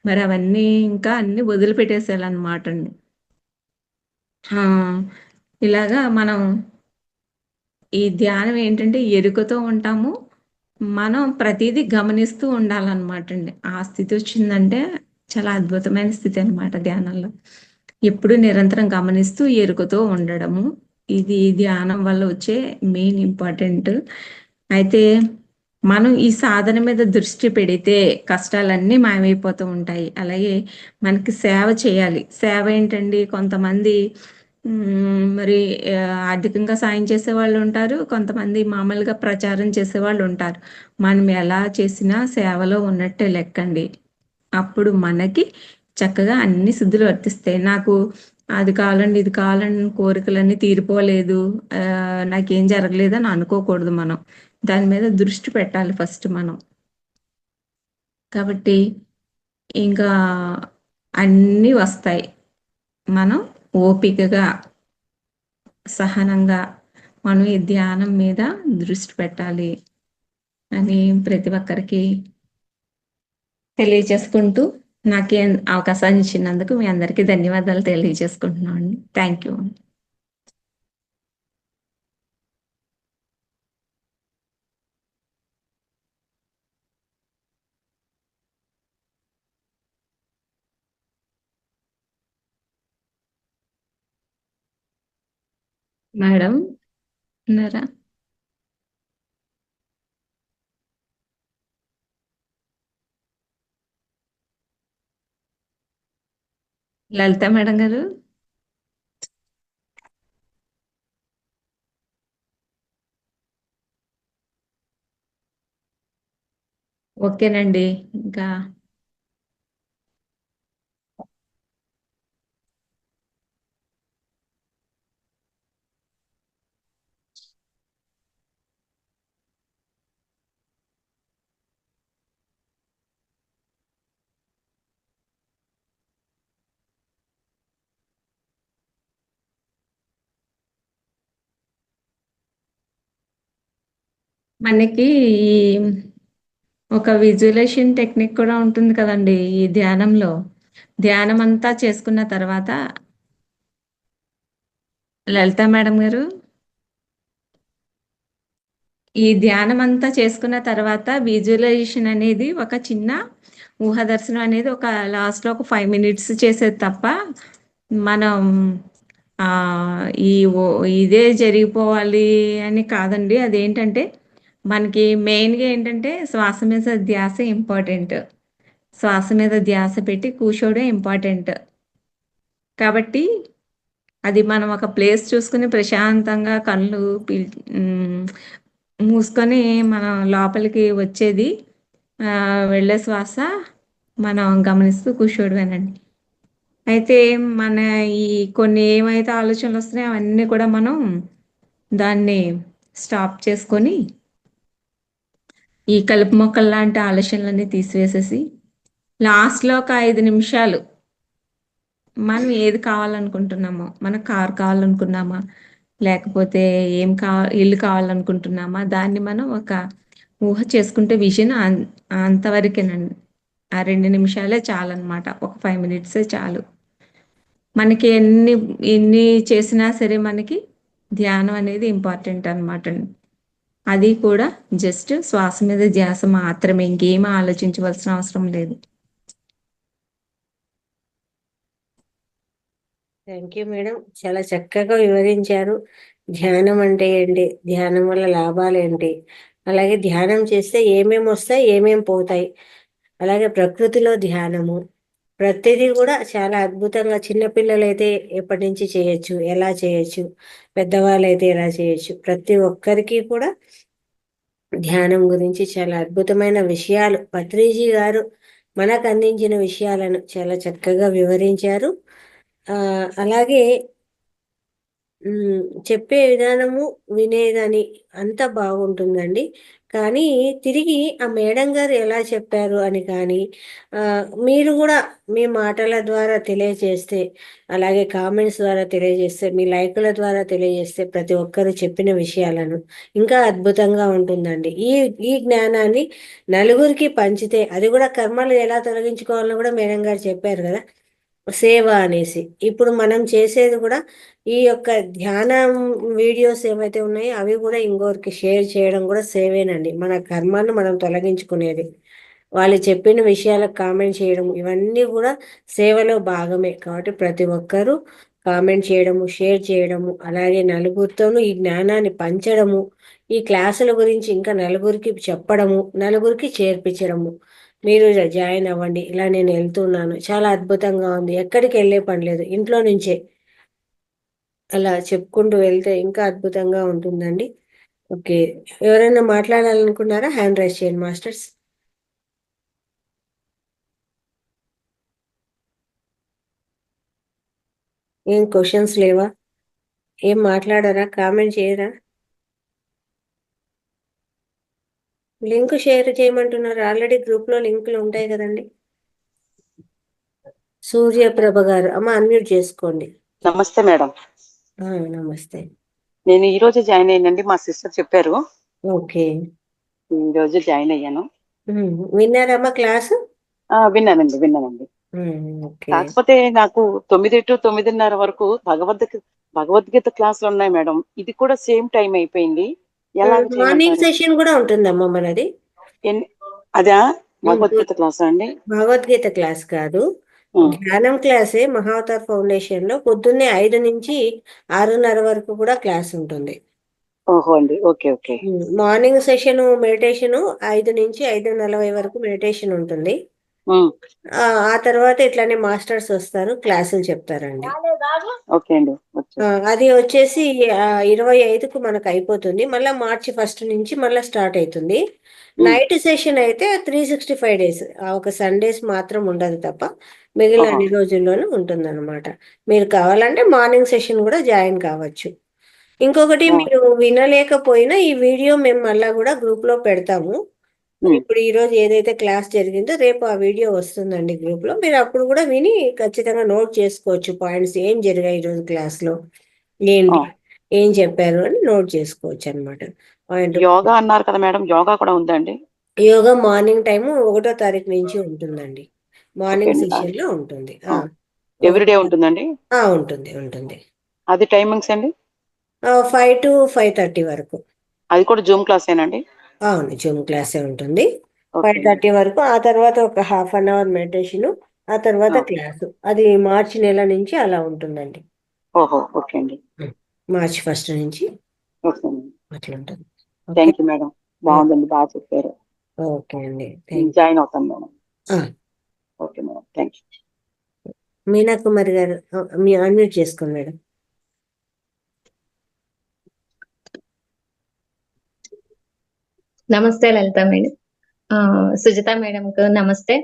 మరి అవన్నీ ఇంకా అన్నీ వదిలిపెట్టేసేయాలన్నమాట అండి. ఇలాగా మనం ఈ ధ్యానం ఏంటంటే ఎరుకతో ఉంటాము, మనం ప్రతిదీ గమనిస్తూ ఉండాలన్నమాట అండి. ఆ స్థితి వచ్చిందంటే చాలా అద్భుతమైన స్థితి అనమాట ధ్యానంలో. ఎప్పుడు నిరంతరం గమనిస్తూ ఎరుకతో ఉండడము, ఇది ధ్యానం వల్ల వచ్చే మెయిన్ ఇంపార్టెంట్. అయితే మనం ఈ సాధన మీద దృష్టి పెడితే కష్టాలన్నీ మాయమైపోతూ ఉంటాయి. అలాగే మనకి సేవ చేయాలి. సేవ ఏంటండి, కొంతమంది మరి ఆర్థికంగా సాయం చేసేవాళ్ళు ఉంటారు, కొంతమంది మామూలుగా ప్రచారం చేసేవాళ్ళు ఉంటారు. మనం ఎలా చేసినా సేవలో ఉన్నట్టే లెక్కండి. అప్పుడు మనకి చక్కగా అన్ని సిద్ధులు వర్తిస్తాయి. నాకు అది కావాలండి, ఇది కావాలని కోరికలన్నీ తీరిపోలేదు, నాకేం జరగలేదని అనుకోకూడదు మనం. దాని మీద దృష్టి పెట్టాలి ఫస్ట్ మనం. కాబట్టి ఇంకా అన్నీ వస్తాయి. మనం ఓపికగా, సహనంగా మనం ఈ ధ్యానం మీద దృష్టి పెట్టాలి అని ప్రతి ఒక్కరికి తెలియచేసుకుంటూ, నాకు ఈ అవకాశాన్ని ఇచ్చినందుకు మీ అందరికీ ధన్యవాదాలు తెలియజేసుకుంటున్నాను. Thank you. మేడం ఉన్నారా? లలిత మేడం గారు. ఓకేనండి. ఇంకా మనకి ఈ ఒక విజువలైజేషన్ టెక్నిక్ కూడా ఉంటుంది కదండి ఈ ధ్యానంలో. ధ్యానం అంతా చేసుకున్న తర్వాత లలిత మేడం గారు, ఈ ధ్యానం అంతా చేసుకున్న తర్వాత విజువలైజేషన్ అనేది ఒక చిన్న ఊహాదర్శనం అనేది ఒక లాస్ట్లో ఒక 5 మినిట్స్ చేసేది తప్ప, మనం ఆ, ఈ ఇదే జరిగిపోవాలి అని కాదండి. అదేంటంటే మనకి మెయిన్గా ఏంటంటే శ్వాస మీద ధ్యాస ఇంపార్టెంట్. శ్వాస మీద ధ్యాస పెట్టి కూర్చోవడం ఇంపార్టెంట్. కాబట్టి అది మనం ఒక ప్లేస్ చూసుకుని ప్రశాంతంగా కళ్ళు ఉమ్, మూసుకొని మనం లోపలికి వచ్చేది, వెళ్ళే శ్వాస మనం గమనిస్తూ కూర్చోవడమేనండి. అయితే మన ఈ కొన్ని ఏమైతే ఆలోచనలు వస్తున్నాయో అవన్నీ కూడా మనం దాన్ని స్టాప్ చేసుకొని ఈ కలుపు మొక్కలు లాంటి ఆలోచనలన్నీ తీసివేసేసి లాస్ట్లో ఒక 5 నిమిషాలు మనం ఏది కావాలనుకుంటున్నామో, మన కార్ కావాలనుకున్నామా, లేకపోతే ఏం ఇల్లు కావాలనుకుంటున్నామా, దాన్ని మనం ఒక ఊహ చేసుకుంటే విజన్ అంతవరకేనండి. ఆ 2 నిమిషాలే చాలన్నమాట. ఒక 5 మినిట్సే చాలు. మనకి ఎన్ని చేసినా సరే మనకి ధ్యానం అనేది ఇంపార్టెంట్ అనమాట. అది కూడా జస్ట్ శ్వాస మీద ధ్యాస మాత్రమే, ఇంకేం ఆలోచించవలసిన అవసరం లేదు. థ్యాంక్ యూ మేడం, చాలా చక్కగా వివరించారు. ధ్యానం అంటే ఏంటి, ధ్యానం వల్ల లాభాలు ఏంటి, అలాగే ధ్యానం చేస్తే ఏమేమి వస్తాయి, ఏమేమి పోతాయి, అలాగే ప్రకృతిలో ధ్యానము ప్రతిదీ కూడా చాలా అద్భుతంగా, చిన్నపిల్లలైతే ఎప్పటి నుంచి చేయొచ్చు, ఎలా చేయొచ్చు, పెద్దవాళ్ళైతే ఎలా చేయొచ్చు, ప్రతి ఒక్కరికి కూడా ధ్యానం గురించి చాలా అద్భుతమైన విషయాలు పత్రిజీ గారు మనకు అందించిన విషయాలను చాలా చక్కగా వివరించారు. అలాగే చెప్పే విధానము, వినేదని అంతా బాగుంటుందండి. కానీ తిరిగి ఆ మేడం గారు ఎలా చెప్పారు అని కానీ, మీరు కూడా మీ మాటల ద్వారా తెలియజేస్తే, అలాగే కామెంట్స్ ద్వారా తెలియజేస్తే, మీ లైకుల ద్వారా తెలియజేస్తే ప్రతి ఒక్కరు చెప్పిన విషయాలను ఇంకా అద్భుతంగా ఉంటుందండి. ఈ ఈ జ్ఞానాన్ని నలుగురికి పంచితే, అది కూడా కర్మలు ఎలా తొలగించుకోవాలని కూడా మేడం గారు చెప్పారు కదా, సేవ అనేసి. ఇప్పుడు మనం చేసేది కూడా ఈ యొక్క ధ్యానం వీడియోస్ ఏవైతే ఉన్నాయో అవి కూడా ఇంకొకరికి షేర్ చేయడం కూడా సేవేనండి. మన కర్మాన్ని మనం తొలగించుకునేది. వాళ్ళు చెప్పిన విషయాలకు కామెంట్ చేయడం ఇవన్నీ కూడా సేవలో భాగమే. కాబట్టి ప్రతి ఒక్కరూ కామెంట్ చేయడము, షేర్ చేయడము, అలాగే నలుగురితోనూ ఈ జ్ఞానాన్ని పంచడము, ఈ క్లాసుల గురించి ఇంకా నలుగురికి చెప్పడము, నలుగురికి చేర్పించడము. మీరు జాయిన్ అవ్వండి, ఇలా నేను వెళ్తున్నాను, చాలా అద్భుతంగా ఉంది, ఎక్కడికి వెళ్ళే పని లేదు, ఇంట్లో నుంచే అలా చెప్పుకుంటూ వెళ్తే ఇంకా అద్భుతంగా ఉంటుందండి. ఓకే, ఎవరైనా మాట్లాడాలనుకున్నారా? హ్యాండ్ రైజ్ చేయండి, మాస్టర్స్. ఏం క్వశ్చన్స్ లేవా? ఏం మాట్లాడారా? కామెంట్ చేయరా? లింక్ షేర్ చేయమంటున్నారు. ఆల్రెడీ గ్రూప్ లో లింకులు ఉంటాయి కదండి. సూర్యప్రభ గారు, అమ్మ అన్మ్యూట్ చేసుకోండి. నమస్తే మేడం. నమస్తే. నేను ఈ రోజు జాయిన్ అయ్యానండి, మా సిస్టర్ చెప్పారు. ఓకే, ఈ రోజు జాయిన్ అయ్యాను. విన్నారమ్మా క్లాసు? విన్నానండి. ఓకే. కాకపోతే నాకు 9 to 9:30 వరకు భగవద్గీత క్లాసులు ఉన్నాయి మేడం. ఇది కూడా సేమ్ టైం అయిపోయింది. ఎలా మార్నింగ్ సెషన్ కూడా ఉంటుందమ్మా మనది. అదా భగవద్గీత క్లాస్ అండి? భగవద్గీత క్లాస్ కాదు, ధ్యానం క్లాసే. మహావతార్ ఫౌండేషన్ లో పొద్దున్నే 5 నుంచి 6:30 వరకు కూడా క్లాస్ ఉంటుంది. ఓహో అండి, ఓకే. మార్నింగ్ సెషన్ మెడిటేషన్ 5 నుంచి 5:40 వరకు మెడిటేషన్ ఉంటుంది. ఆ తర్వాత ఇట్లానే మాస్టర్స్ వస్తారు, క్లాసులు చెప్తారండి. ఓకే అండి. అది వచ్చేసి 25కు మనకు అయిపోతుంది. మళ్ళీ March 1 నుంచి మళ్ళీ స్టార్ట్ అవుతుంది. నైట్ సెషన్ అయితే 365 డేస్, ఒక సండేస్ మాత్రం ఉండదు తప్ప మిగిలిన అన్ని రోజుల్లోనూ ఉంటుందన్నమాట. మీరు కావాలంటే మార్నింగ్ సెషన్ కూడా జాయిన్ కావచ్చు. ఇంకొకటి, మీరు వినలేకపోయినా ఈ వీడియో మేము మళ్ళా కూడా గ్రూప్ లో పెడతాము. ఇప్పుడు ఈ రోజు ఏదైతే క్లాస్ జరిగిందో రేపు ఆ వీడియో వస్తుందండి గ్రూప్ లో. మీరు అప్పుడు కూడా విని ఖచ్చితంగా నోట్ చేసుకోవచ్చు పాయింట్స్, ఏం జరిగాయి ఈ రోజు క్లాస్ లో, ఏంటి ఏం చెప్పారు అని నోట్ చేసుకోవచ్చు అనమాట. యోగా అన్నారు కదా మేడం, యోగా కూడా ఉందండి? యోగా మార్నింగ్ టైము 1వ తారీఖు నుంచి ఉంటుందండి. మార్నింగ్ సెషన్ లో ఉంటుంది. ఎవ్రీడే ఉంటుందండి? ఉంటుంది. అది టైమింగ్స్ అండి? 5 to 5:30 వరకు. అది కూడా జూమ్ క్లాస్ ఏనండి? అవును, జూమ్ క్లాసే ఉంటుంది. 5:30 వరకు. ఆ తర్వాత ఒక హాఫ్ అన్ అవర్ మెడిటేషన్, ఆ తర్వాత క్లాసు. అది మార్చి నెల నుంచి అలా ఉంటుందండి. ఓహో, ఓకే అండి. March 1 నుంచి అట్లా ఉంటుంది. థ్యాంక్ యూ మేడం, బాగుందండి, బాగా చెప్పారు. ఓకే అండి, జాయిన్ అవుతాను madam. Okay madam, thank you. Meena Kumari గారు, మీ అన్మ్యూట్ చేసుకోండి మేడం. నమస్తే లలిత మేడం, సుజిత మేడంకు నమస్తే.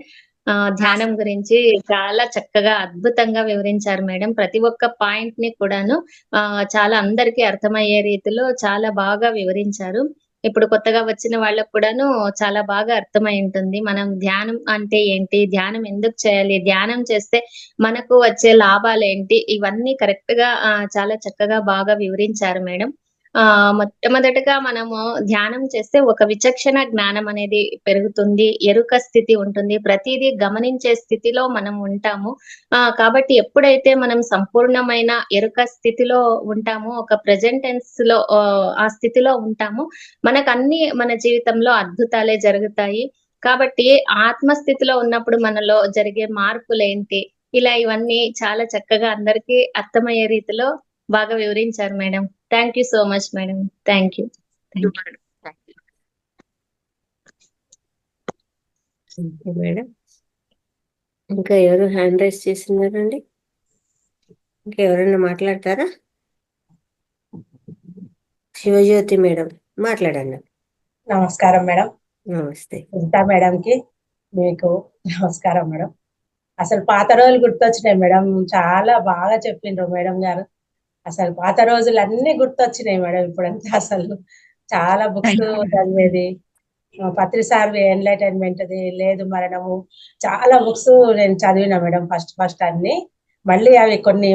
ధ్యానం గురించి చాలా చక్కగా అద్భుతంగా వివరించారు మేడం. ప్రతి ఒక్క పాయింట్ ని కూడాను చాలా అందరికీ అర్థమయ్యే రీతిలో చాలా బాగా వివరించారు. ఇప్పుడు కొత్తగా వచ్చిన వాళ్ళకు కూడాను చాలా బాగా అర్థమై ఉంటుంది. మనం ధ్యానం అంటే ఏంటి, ధ్యానం ఎందుకు చేయాలి, ధ్యానం చేస్తే మనకు వచ్చే లాభాలు ఏంటి, ఇవన్నీ కరెక్ట్ గా చాలా చక్కగా బాగా వివరించారు మేడం. మొట్టమొదటిగా మనము ధ్యానం చేస్తే ఒక విచక్షణ జ్ఞానం అనేది పెరుగుతుంది, ఎరుక స్థితి ఉంటుంది, ప్రతిదీ గమనించే స్థితిలో మనం ఉంటాము. కాబట్టి ఎప్పుడైతే మనం సంపూర్ణమైన ఎరుక స్థితిలో ఉంటామో, ఒక ప్రెజెంటెన్స్ లో ఆ స్థితిలో ఉంటామో, మనకు అన్ని మన జీవితంలో అద్భుతాలే జరుగుతాయి. కాబట్టి ఆత్మస్థితిలో ఉన్నప్పుడు మనలో జరిగే మార్పులేంటి, ఇలా ఇవన్నీ చాలా చక్కగా అందరికీ అర్థమయ్యే రీతిలో బాగా వివరించారు madam. Thank you so much madam. Thank you. Madam, ఇంకా ఎవరు హ్యాండ్ రైజ్ చేస్తున్నారండి? ఇంకా ఎవరైనా మాట్లాడతారా? శివజ్యోతి మేడం, మాట్లాడండి. నమస్కారం మేడం. నమస్తే. సుజితా మేడంకి మీకు నమస్కారం మేడం. అసలు పాత రోజులు గుర్తొచ్చినాయి మేడం, చాలా బాగా చెప్పిండ్రు మేడం గారు. అసలు పాత రోజులు అన్ని గుర్తొచ్చినాయి మేడం. ఇప్పుడంతా అసలు చాలా బుక్స్ చదివేది, పత్రిసారి ఎన్లైటైన్మెంట్ లేదు మరణము, చాలా బుక్స్ నేను చదివినా మేడం. ఫస్ట్ అన్ని, మళ్ళీ అవి కొన్ని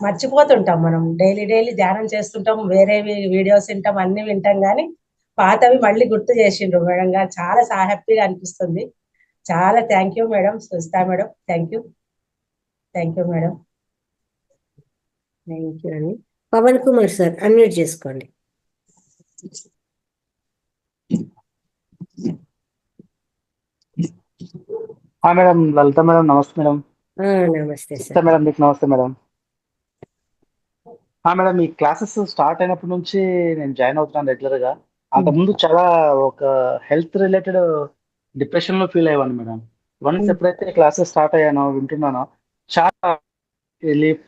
మర్చిపోతుంటాం. మనం డైలీ ధ్యానం చేస్తుంటాం, వేరే వీడియోస్ వింటాం, అన్ని వింటాం, కానీ పాతవి మళ్ళీ గుర్తు చేసిండ్రు మేడం గారు. చాలా హ్యాపీగా అనిపిస్తుంది. చాలా thank you madam. Sujitha madam, thank you madam. Thank you అండి. పవన్ కుమార్ సార్, అన్మ్యూట్ చేసుకోండి. మేడం, లలిత మేడం నమస్తే మేడం. నమస్తే సార్. మేడం మీకు నమస్తే మేడం. మేడం, ఈ క్లాసెస్ స్టార్ట్ అయినప్పటి నుంచి నేను జాయిన్ అవుతున్నాను రెగ్యులర్ గా. అంతకుముందు చాలా ఒక హెల్త్ రిలేటెడ్ డిప్రెషన్ లో ఫీల్ అయ్యాను మేడం. వన్స్ ఎప్పుడైతే క్లాసెస్ స్టార్ట్ అయ్యానో, వింటున్నానో, చాలా రిలీఫ్,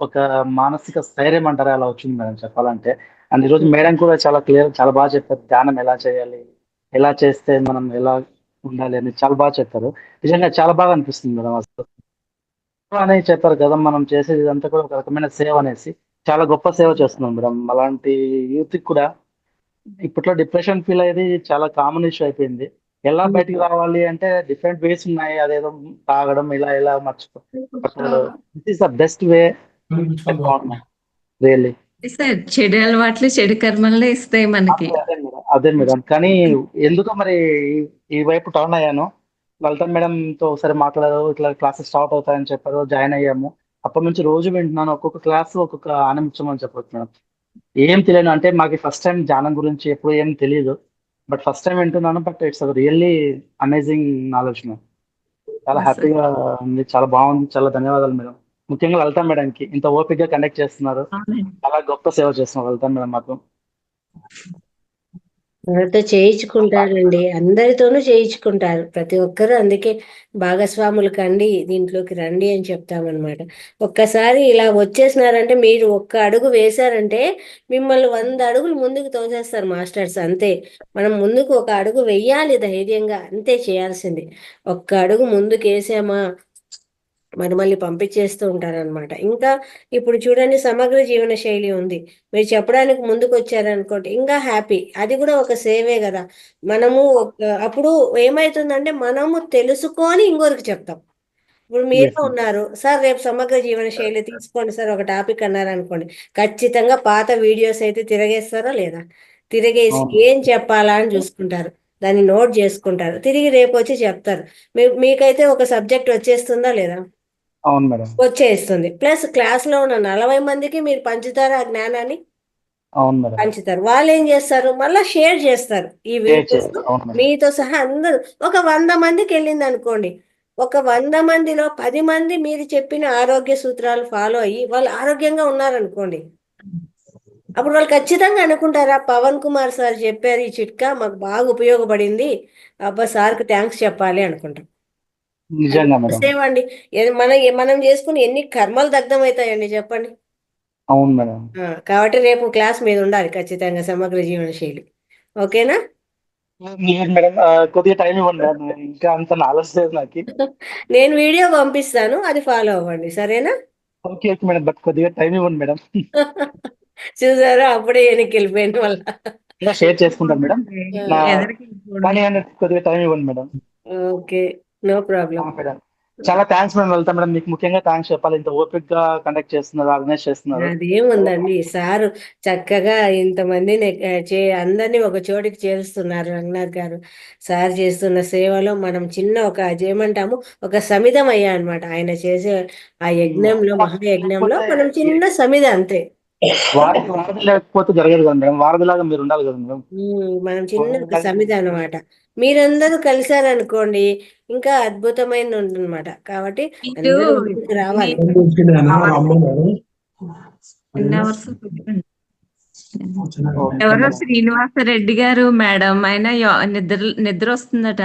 ఒక మానసిక స్థైర్యం అంటారా అలా వచ్చింది మేడం చెప్పాలంటే. అండ్ ఈరోజు మేడం కూడా చాలా క్లియర్, చాలా బాగా చెప్పారు. ధ్యానం ఎలా చేయాలి, ఎలా చేస్తే మనం ఎలా ఉండాలి అని చాలా బాగా చెప్పారు. నిజంగా చాలా బాగా అనిపిస్తుంది మేడం అసలు. అని చెప్పారు కదా, మనం చేసేది ఇదంతా కూడా ఒక రకమైన సేవ అనేసి. చాలా గొప్ప సేవ చేస్తున్నాం మేడం. అలాంటి యూత్ కూడా ఇప్పట్లో డిప్రెషన్ ఫీల్ అయ్యేది చాలా కామన్ ఇష్యూ అయిపోయింది. ఎలా బయటికి రావాలి అంటే డిఫరెంట్ వేస్ ఉన్నాయి. అదేదో తాగడం ఇలా ఇలా మర్చిపో, but this is the best way really. Sir చెడు అలవాట్లు చెడు కర్మలనే ఇస్తాయి మనకి. అదే మేడం. కానీ ఎందుకో మరి ఈ వైపు టర్న్ అయ్యాను. లలిత మేడంతో ఒకసారి మాట్లాడారు, ఇట్లా క్లాసెస్ స్టార్ట్ అవుతాయని చెప్పారు, జాయిన్ అయ్యాము. అప్పటి నుంచి రోజు వింటున్నాను. ఒక్కొక్క క్లాస్ ఒక్కొక్క ఆనందించమని అని చెప్పొచ్చు మేడం. ఏం తెలియను అంటే మాకు ఫస్ట్ టైం ధ్యానం గురించి ఎప్పుడు ఏం తెలియదు, బట్ ఫస్ట్ టైం వింటున్నాను. But it's really amazing knowledge madam. చాలా హ్యాపీగా ఉంది, చాలా బాగుంది. చాలా ధన్యవాదాలు మేడం. ముఖ్యంగా లలిత మేడంకి ఇంత ఓపిక గా కండక్ట్ చేస్తున్నారు. చాలా గొప్ప సేవ చేస్తున్నారు లలిత మేడం మాకు. మనతో చేయించుకుంటారండి, అందరితోనూ చేయించుకుంటారు ప్రతి ఒక్కరు. అందుకే భాగస్వాములు కండి, దీంట్లోకి రండి అని చెప్తామన్నమాట. ఒక్కసారి ఇలా వచ్చేసినారంటే, మీరు ఒక్క అడుగు వేశారంటే మిమ్మల్ని 100 అడుగులు ముందుకు తోసేస్తారు మాస్టర్స్. అంతే, మనం ముందుకు ఒక అడుగు వెయ్యాలి ధైర్యంగా, అంతే చేయాల్సింది. ఒక్క అడుగు ముందుకు వేసామా మరి మళ్ళీ పంపించేస్తూ ఉంటారనమాట. ఇంకా ఇప్పుడు చూడండి, సమగ్ర జీవన శైలి ఉంది, మీరు చెప్పడానికి ముందుకు వచ్చారనుకోండి, ఇంకా హ్యాపీ. అది కూడా ఒక సేవే కదా. మనము అప్పుడు ఏమవుతుందంటే, మనము తెలుసుకొని ఇంకొకరికి చెప్తాం. ఇప్పుడు మీరే ఉన్నారు సార్, రేపు సమగ్ర జీవన శైలి తీసుకోండి సార్ ఒక టాపిక్ అన్నారు అనుకోండి, ఖచ్చితంగా పాత వీడియోస్ అయితే తిరగేస్తారా లేదా? తిరగేసి ఏం చెప్పాలా అని చూసుకుంటారు, దాన్ని నోట్ చేసుకుంటారు, తిరిగి రేపు వచ్చి చెప్తారు. మీకైతే ఒక సబ్జెక్ట్ వచ్చేస్తుందా లేదా? అవును మేడం. వచ్చేస్తుంది. ప్లస్ క్లాస్ లో ఉన్న 40 మందికి మీరు పంచుతారు ఆ జ్ఞానాన్ని. అవును మేడం. పంచుతారు. వాళ్ళు ఏం చేస్తారు, మళ్ళీ షేర్ చేస్తారు ఈ వీడియోస్ మీతో సహా. అందరూ ఒక 100 మందికి వెళ్ళింది అనుకోండి, ఒక 100 మందిలో 10 మంది మీరు చెప్పిన ఆరోగ్య సూత్రాలు ఫాలో అయ్యి వాళ్ళు ఆరోగ్యంగా ఉన్నారనుకోండి, అప్పుడు వాళ్ళు ఖచ్చితంగా అనుకుంటారా, పవన్ కుమార్ సార్ చెప్పారు ఈ చిట్కా, మాకు బాగా ఉపయోగపడింది, అబ్బా సార్కి థ్యాంక్స్ చెప్పాలి అనుకుంటాం. నిజంగా మేడం. సేవ అండి. మనం చేసుకుని ఎన్ని కర్మలు దగ్ధమవుతాయండి చెప్పండి. అవును మేడం. కాబట్టి రేపు క్లాస్ మీద ఉండాలి ఖచ్చితంగా సమగ్ర జీవన శైలి. ఓకేనా? లేదు మేడం, కొద్దిగా టైం ఇవ్వండి మేడం. ఇంకా అంత నాలెడ్జ్ లేదు నాకు. నేను వీడియో పంపిస్తాను, అది ఫాలో అవ్వండి, సరేనా? ఓకే ఓకే మేడం, బట్ కొద్దిగా టైం ఇవ్వండి మేడం. చూసారా, అప్పుడే వెనక్కి వెళ్ళిపోయింది వల్ల. ఇంకా షేర్ చేసుకుంటాను మేడం. కానీ కొద్దిగా టైం ఇవ్వండి madam. Okay, no problem madam. చాలా థ్యాంక్స్ మేడం. వెళ్తాం మేడం, మీకు ముఖ్యంగా థ్యాంక్స్ చెప్పాలి. ఇంత ఓపిక్ గా కండక్ట్ చేస్తున్నారు, ఆర్గనైజ్ చేస్తున్నారు. అదేముందండి, సారు చక్కగా ఇంతమందిని అందరినీ ఒక చోటికి చేరుస్తున్నారు. రంగనాథ్ గారు సార్ చేస్తున్న సేవలో మనం చిన్న ఒక ఏమంటాము, ఒక సమిధం అయ్యా అనమాట. ఆయన చేసే ఆ యజ్ఞంలో, మహాయజ్ఞంలో మనం చిన్న సమిధ, అంతే. వారధి లేకపోతే జరగదు కదా మేడం, వారధిలాగా మీరు ఉండాలి కదా మేడం. మనం చిన్న ఒక సమిధ అనమాట. మీరందరూ కలిశారనుకోండి, ఇంకా అద్భుతమైన ఉంటుందన్నమాట. కాబట్టి అందరూ ముందుకు రావాలి. ఎవరో శ్రీనివాసరెడ్డి గారు మేడం, ఆయన నిద్ర వస్తుందట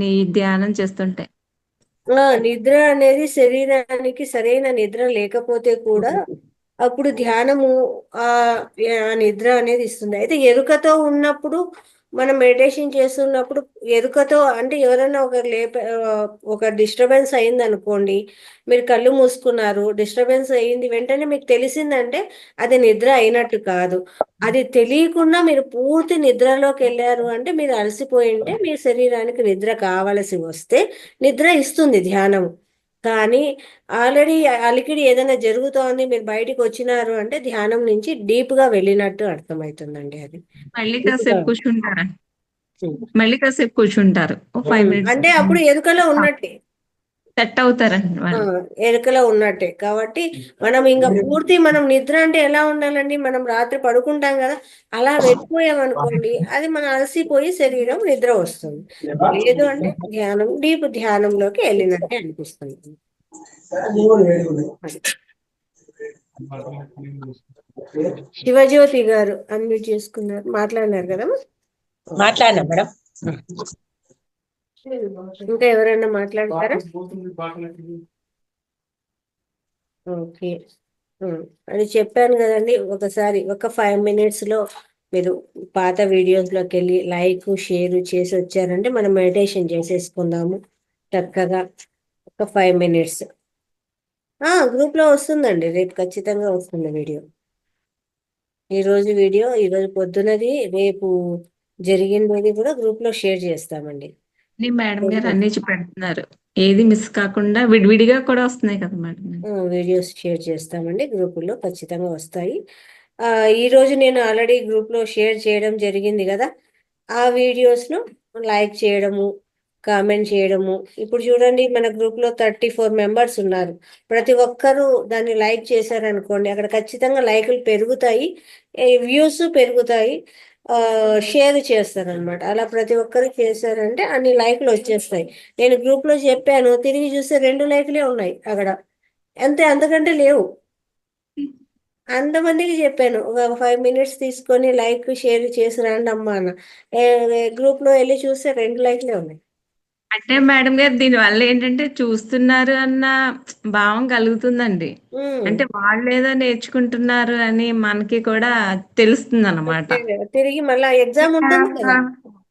నీ ధ్యానం చేస్తుంటే. నిద్ర అనేది శరీరానికి సరైన నిద్ర లేకపోతే కూడా అప్పుడు ధ్యానము ఆ నిద్ర అనేది ఇస్తుంది. అయితే ఎరుకతో ఉన్నప్పుడు, మనం మెడిటేషన్ చేస్తున్నప్పుడు ఎరుకతో అంటే ఎవరైనా ఒక డిస్టర్బెన్స్ అయింది అనుకోండి, మీరు కళ్ళు మూసుకున్నారు, డిస్టర్బెన్స్ అయింది, వెంటనే మీకు తెలిసిందంటే అది నిద్ర అయినట్టు కాదు. అది తెలియకుండా మీరు పూర్తి నిద్రలోకి వెళ్ళారు అంటే మీరు అలసిపోయి ఉంటే, మీ శరీరానికి నిద్ర కావలసి వస్తే నిద్ర ఇస్తుంది ధ్యానం. కానీ ఆల్రెడీ అలికిడి ఏదైనా జరుగుతోంది, మీరు బయటికి వచ్చినారు అంటే ధ్యానం నుంచి డీప్ గా వెళ్ళినట్టు అర్థమవుతుందండి. అది మళ్ళీ కాసేపు కూర్చుంటారు 5 minutes అంటే అప్పుడు ఎరుకలో ఉన్నట్టే, సెట్ అవుతారండి. ఎరుకలో ఉన్నట్టే. కాబట్టి మనం ఇంకా పూర్తి, మనం నిద్ర అంటే ఎలా ఉండాలండి, మనం రాత్రి పడుకుంటాం కదా, అలా వెళ్ళిపోయామనుకోండి, అది మనం అలసిపోయి శరీరం నిద్ర వస్తుంది. లేదు అంటే ధ్యానం, డీప్ ధ్యానంలోకి వెళ్ళినట్టే అనిపిస్తుంది. శివజ్యోతి గారు అన్మ్యూట్ చేసుకున్నారు, మాట్లాడినారు కదా. మాట్లాడినా మేడం. ఇంకా ఎవరైనా మాట్లాడతారా? ఓకే, అది చెప్పాను కదండి. ఒకసారి ఒక 5 minutes లో మీరు పాత వీడియోస్లోకి వెళ్ళి లైక్ షేర్ చేసి వచ్చారంటే మనం మెడిటేషన్ చేసేసుకుందాము చక్కగా. ఒక 5 minutes. గ్రూప్లో వస్తుందండి, రేపు ఖచ్చితంగా వస్తుంది వీడియో. ఈరోజు వీడియో, ఈరోజు పొద్దునది, రేపు జరిగింది కూడా గ్రూప్లో షేర్ చేస్తామండి. మేడం గారు అన్ని పెడుతున్నారు, ఏది మిస్ కాకుండా విడివిడిగా కూడా వస్తున్నాయి కదా మేడం గారు. వీడియోస్ షేర్ చేస్తామండి, గ్రూపుల్లో ఖచ్చితంగా వస్తాయి. ఈరోజు నేను ఆల్రెడీ గ్రూప్లో షేర్ చేయడం జరిగింది కదా, ఆ వీడియోస్ను లైక్ చేయడము, కామెంట్ చేయడము. ఇప్పుడు చూడండి, మన గ్రూప్లో 34 మెంబర్స్ ఉన్నారు. ప్రతి ఒక్కరూ దాన్ని లైక్ చేశారనుకోండి, అక్కడ ఖచ్చితంగా లైకులు పెరుగుతాయి, వ్యూస్ పెరుగుతాయి, షేర్ చేస్తారనమాట. అలా ప్రతి ఒక్కరు చేశారంటే అన్ని లైకులు వచ్చేస్తాయి. నేను గ్రూప్లో చెప్పాను, తిరిగి చూస్తే 2 లైకులే ఉన్నాయి అక్కడ, అంతే, అంతకంటే లేవు. అంతమందికి చెప్పాను, ఒక 5 మినిట్స్ తీసుకొని లైక్ షేర్ చేసి రండి అమ్మా అన్న. గ్రూప్లో వెళ్ళి చూస్తే 2 లైక్లే ఉన్నాయి. అంటే మేడం గారు దీనివల్ల ఏంటంటే చూస్తున్నారు అన్న భావం కలుగుతుందండి. అంటే వాళ్ళు ఏదో నేర్చుకుంటున్నారు అని మనకి కూడా తెలుస్తుంది అన్నమాట. తిరిగి మళ్ళీ ఎగ్జామ్ ఉంటుంది కదా,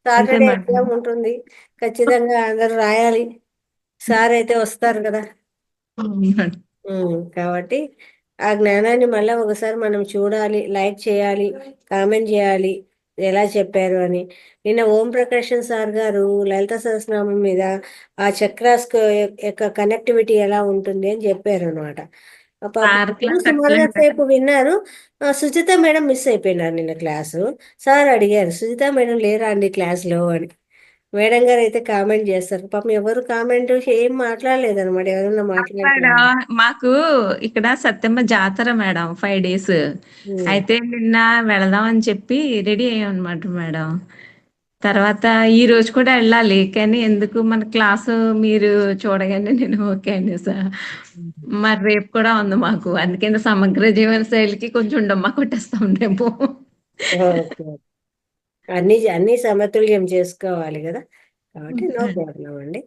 సాటర్డే ఎగ్జామ్ ఉంటుంది, ఖచ్చితంగా అందరూ రాయాలి. సార్ అయితే వస్తారు కదా, కాబట్టి ఆ జ్ఞానాన్ని మళ్ళీ ఒకసారి మనం చూడాలి, లైక్ చేయాలి, కామెంట్ చేయాలి ఎలా చెప్పారు అని. నిన్న ఓం ప్రకాశన్ సార్ గారు లలిత సహస్రనామం మీద ఆ చక్రాస్ యొక్క కనెక్టివిటీ ఎలా ఉంటుంది అని చెప్పారు అనమాట. సుమారుగా సేపు విన్నారు. సుజిత మేడం మిస్ అయిపోయినారు నిన్న క్లాసు. సార్ అడిగారు, సుజిత మేడం లేరా అండి క్లాస్లో అని. మేడం గారు అయితే కామెంట్ చేస్తారు, పాపం ఎవరు కామెంట్ ఏం మాట్లాడలేదు అనమాట. ఎవరన్నా మాట్లాడారు మాకు ఇక్కడ సత్యమ్మ జాతర మేడం 5 days. అయితే నిన్న వెళదాం అని చెప్పి రెడీ అయ్యాం అనమాట మేడం. తర్వాత ఈ రోజు కూడా వెళ్ళాలి, కానీ ఎందుకు మన క్లాసు మీరు చూడగానే నేను ఓకే అండి సార్. మరి రేపు కూడా ఉంది మాకు, అందుకని సమగ్ర జీవన శైలికి కొంచెం డమ్మా కొట్టేస్తాం రేపు. అన్ని సమతుల్యం చేసుకోవాలి కదా, కాబట్టి నో ప్రాబ్లం అండి.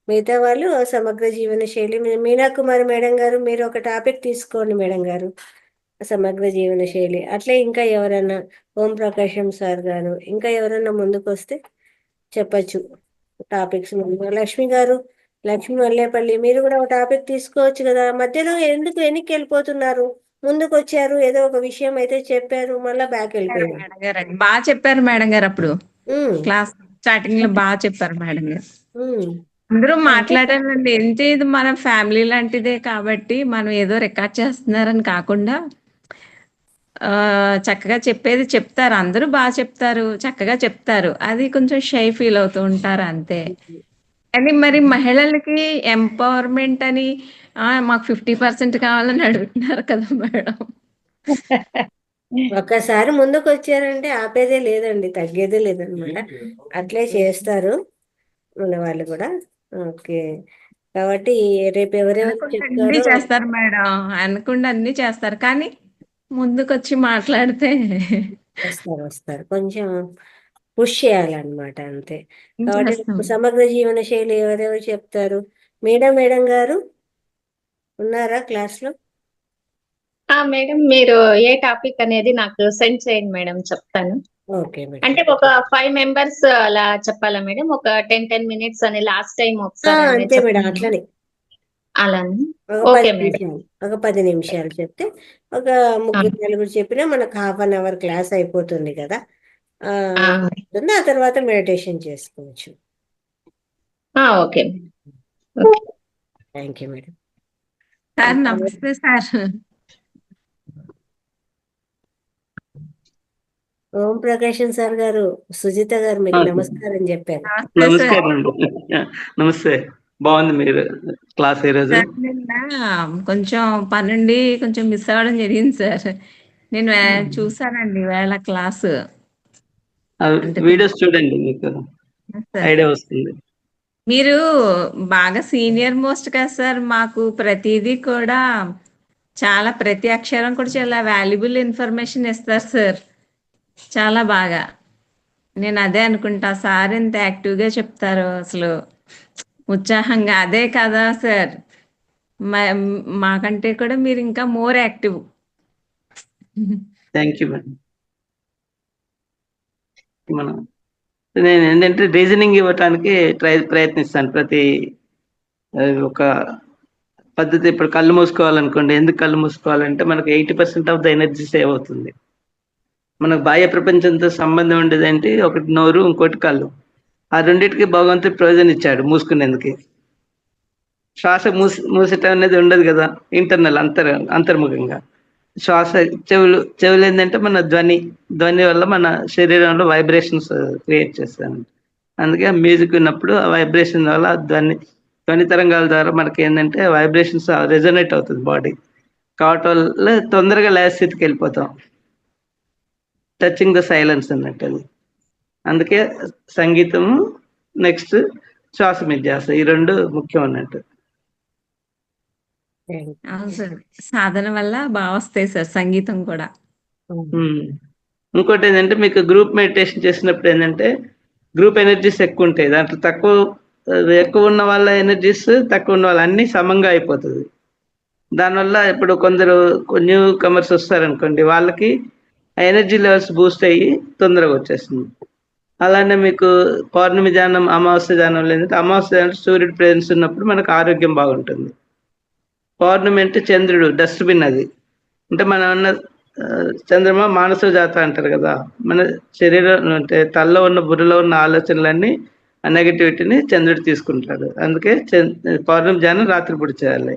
మిగతా వాళ్ళు సమగ్ర జీవన శైలి, మీనాకుమారి మేడం గారు మీరు ఒక టాపిక్ తీసుకోండి మేడం గారు, సమగ్ర జీవన శైలి. అట్లే ఇంకా ఎవరన్నా, ఓం ప్రకాశం సార్ గారు, ఇంకా ఎవరన్నా ముందుకు వస్తే చెప్పచ్చు టాపిక్స్. లక్ష్మి గారు, లక్ష్మి వల్లేపల్లి, మీరు కూడా ఒక టాపిక్ తీసుకోవచ్చు కదా. మధ్యలో ఎందుకు వెనక్కి వెళ్ళిపోతున్నారు? ముందుకు వచ్చారు, ఏదో ఒక విషయం అయితే చెప్పారు, మళ్ళీ బ్యాక్ వెళ్ళిపోయారు. బాగా చెప్పారు మేడం గారు, అప్పుడు క్లాస్ స్టార్టింగ్ లో బాగా చెప్పారు మేడం గారు. అందరూ మాట్లాడారండి, ఏంటి ఇది మన ఫ్యామిలీ లాంటిదే కాబట్టి మనం ఏదో రికార్డ్ చేస్తున్నారని కాకుండా చక్కగా చెప్పేది చెప్తారు, అందరూ బాగా చెప్తారు, చక్కగా చెప్తారు. అది కొంచెం షై ఫీల్ అవుతూ ఉంటారు అంతే. కానీ మరి మహిళలకి ఎంపవర్మెంట్ అని మాకు 50% కావాలని అడుగుతున్నారు కదా మేడం. ఒక్కసారి ముందుకు వచ్చారంటే ఆపేదే లేదండి, తగ్గేదే లేదనమాట. అట్లే చేస్తారు మన వాళ్ళు కూడా. ఓకే, కాబట్టి రేపు ఎవరెవరు చెప్తారో చేస్తారు మేడం, అనుకుండా అన్ని చేస్తారు, కానీ ముందుకు వచ్చి మాట్లాడితే వస్తారు, కొంచెం పుష్ చేయాలన్నమాట, అంతే. కాబట్టి సమగ్ర జీవన శైలి ఎవరెవరు చెప్తారు? మేడం గారు ఉన్నారా క్లాస్ లో? మేడం, మీరు ఏ టాపిక్ అనేది నాకు సెండ్ చేయండి మేడం, చెప్తాను. Okay madam. అంటే ఒక 5 members అలా చెప్పాలా మేడం? ఒక 10 minutes అని లాస్ట్ టైం ఒకసారి అంతే మేడం, అట్లనే అలానే. ఒక 10 నిమిషాలు చెప్తే, ఒక 3-4 చెప్పినా మనకు 1/2 hour క్లాస్ అయిపోతుంది కదా. ఆ తర్వాత మెడిటేషన్ చేసుకోవచ్చు. Okay, thank you madam. Sir నమస్తే సార్. ఓం ప్రకాశం సార్ గారు, సుజిత గారు మీకు నమస్కారం చెప్పారు. నమస్తే, బాగుంది మీరు క్లాస్ ఈరోజు. నిన్న కొంచెం పనుండి కొంచెం మిస్ అవ్వడం జరిగింది సార్. నేను చూసానండి వేళ క్లాసు. వీడియోస్ చూడండి, మీకు ఐడియా వస్తుంది. మీరు బాగా సీనియర్ మోస్ట్ కదా సార్, మాకు ప్రతిదీ కూడా చాలా, ప్రతి అక్షరం కూడా చాలా వాల్యుబుల్ ఇన్ఫర్మేషన్ ఇస్తారు సార్, చాలా బాగా. నేను అదే అనుకుంటా, సార్ ఎంత యాక్టివ్గా చెప్తారో, అసలు ఉత్సాహంగా. అదే కదా సార్, మాకంటే కూడా మీరు ఇంకా more active. Thank you madam. నేను ఏంటంటే రీజనింగ్ ఇవ్వటానికి ప్రయత్నిస్తాను. ప్రతి ఒక పద్ధతి. ఇప్పుడు కళ్ళు మూసుకోవాలనుకోండి, ఎందుకు కళ్ళు మూసుకోవాలంటే మనకు 80% ఆఫ్ ద ఎనర్జీ సేవ్ అవుతుంది. మనకు బాహ్య ప్రపంచంతో సంబంధం ఉండేదంటే ఒకటి నోరు, ఇంకోటి కళ్ళు. ఆ రెండింటికి భగవంతుడు ప్రయోజనం ఇచ్చాడు మూసుకునేందుకు. శ్వాస మూసటం అనేది ఉండదు కదా, ఇంటర్నల్ అంతర్ముఖంగా. శ్వాస చెవులు ఏంటంటే మన ధ్వని వల్ల మన శరీరంలో వైబ్రేషన్స్ క్రియేట్ చేస్తాను. అందుకే మ్యూజిక్ విన్నప్పుడు ఆ వైబ్రేషన్ వల్ల ధ్వని తరంగాల ద్వారా మనకి ఏంటంటే వైబ్రేషన్స్ రెజొనేట్ అవుతుంది బాడీ. కావటం వల్ల తొందరగా లయ స్థితికి వెళ్ళిపోతాం. టచింగ్ ద సైలెన్స్ అన్నట్టు అది. అందుకే సంగీతము నెక్స్ట్ శ్వాస మీద ధ్యాస, ఈ రెండు ముఖ్యం అన్నట్టు. అవును సార్, సాధన వల్ల బాగా వస్తాయి సార్ సంగీతం కూడా. ఇంకోటి ఏంటంటే మీకు గ్రూప్ మెడిటేషన్ చేసినప్పుడు ఏంటంటే గ్రూప్ ఎనర్జీస్ ఎక్కువ ఉంటాయి. దాంట్లో ఎక్కువ ఉన్న వాళ్ళ ఎనర్జీస్, తక్కువ ఉన్న వాళ్ళ అన్ని సమంగా అయిపోతుంది. దానివల్ల ఇప్పుడు కొందరు న్యూ కమర్స్ వస్తారనుకోండి, వాళ్ళకి ఎనర్జీ లెవెల్స్ బూస్ట్ అయ్యి తొందరగా వచ్చేస్తుంది. అలానే మీకు పౌర్ణమి ధ్యానం, అమావాస్య ధ్యానం లేదంటే అమావాస్య ధ్యానం సూర్యుడు ప్రేజెన్స్ ఉన్నప్పుడు మనకు ఆరోగ్యం బాగుంటుంది. పౌర్ణమి అంటే చంద్రుడు డస్ట్బిన్, అది అంటే మనం ఉన్న చంద్రమ మానస జాత అంటారు కదా. మన శరీరం అంటే తలలో ఉన్న బుర్రలో ఉన్న ఆలోచనలన్నీ ఆ నెగటివిటీని చంద్రుడు తీసుకుంటాడు. అందుకే పౌర్ణమి ధ్యానం రాత్రిపూట చేయాలి,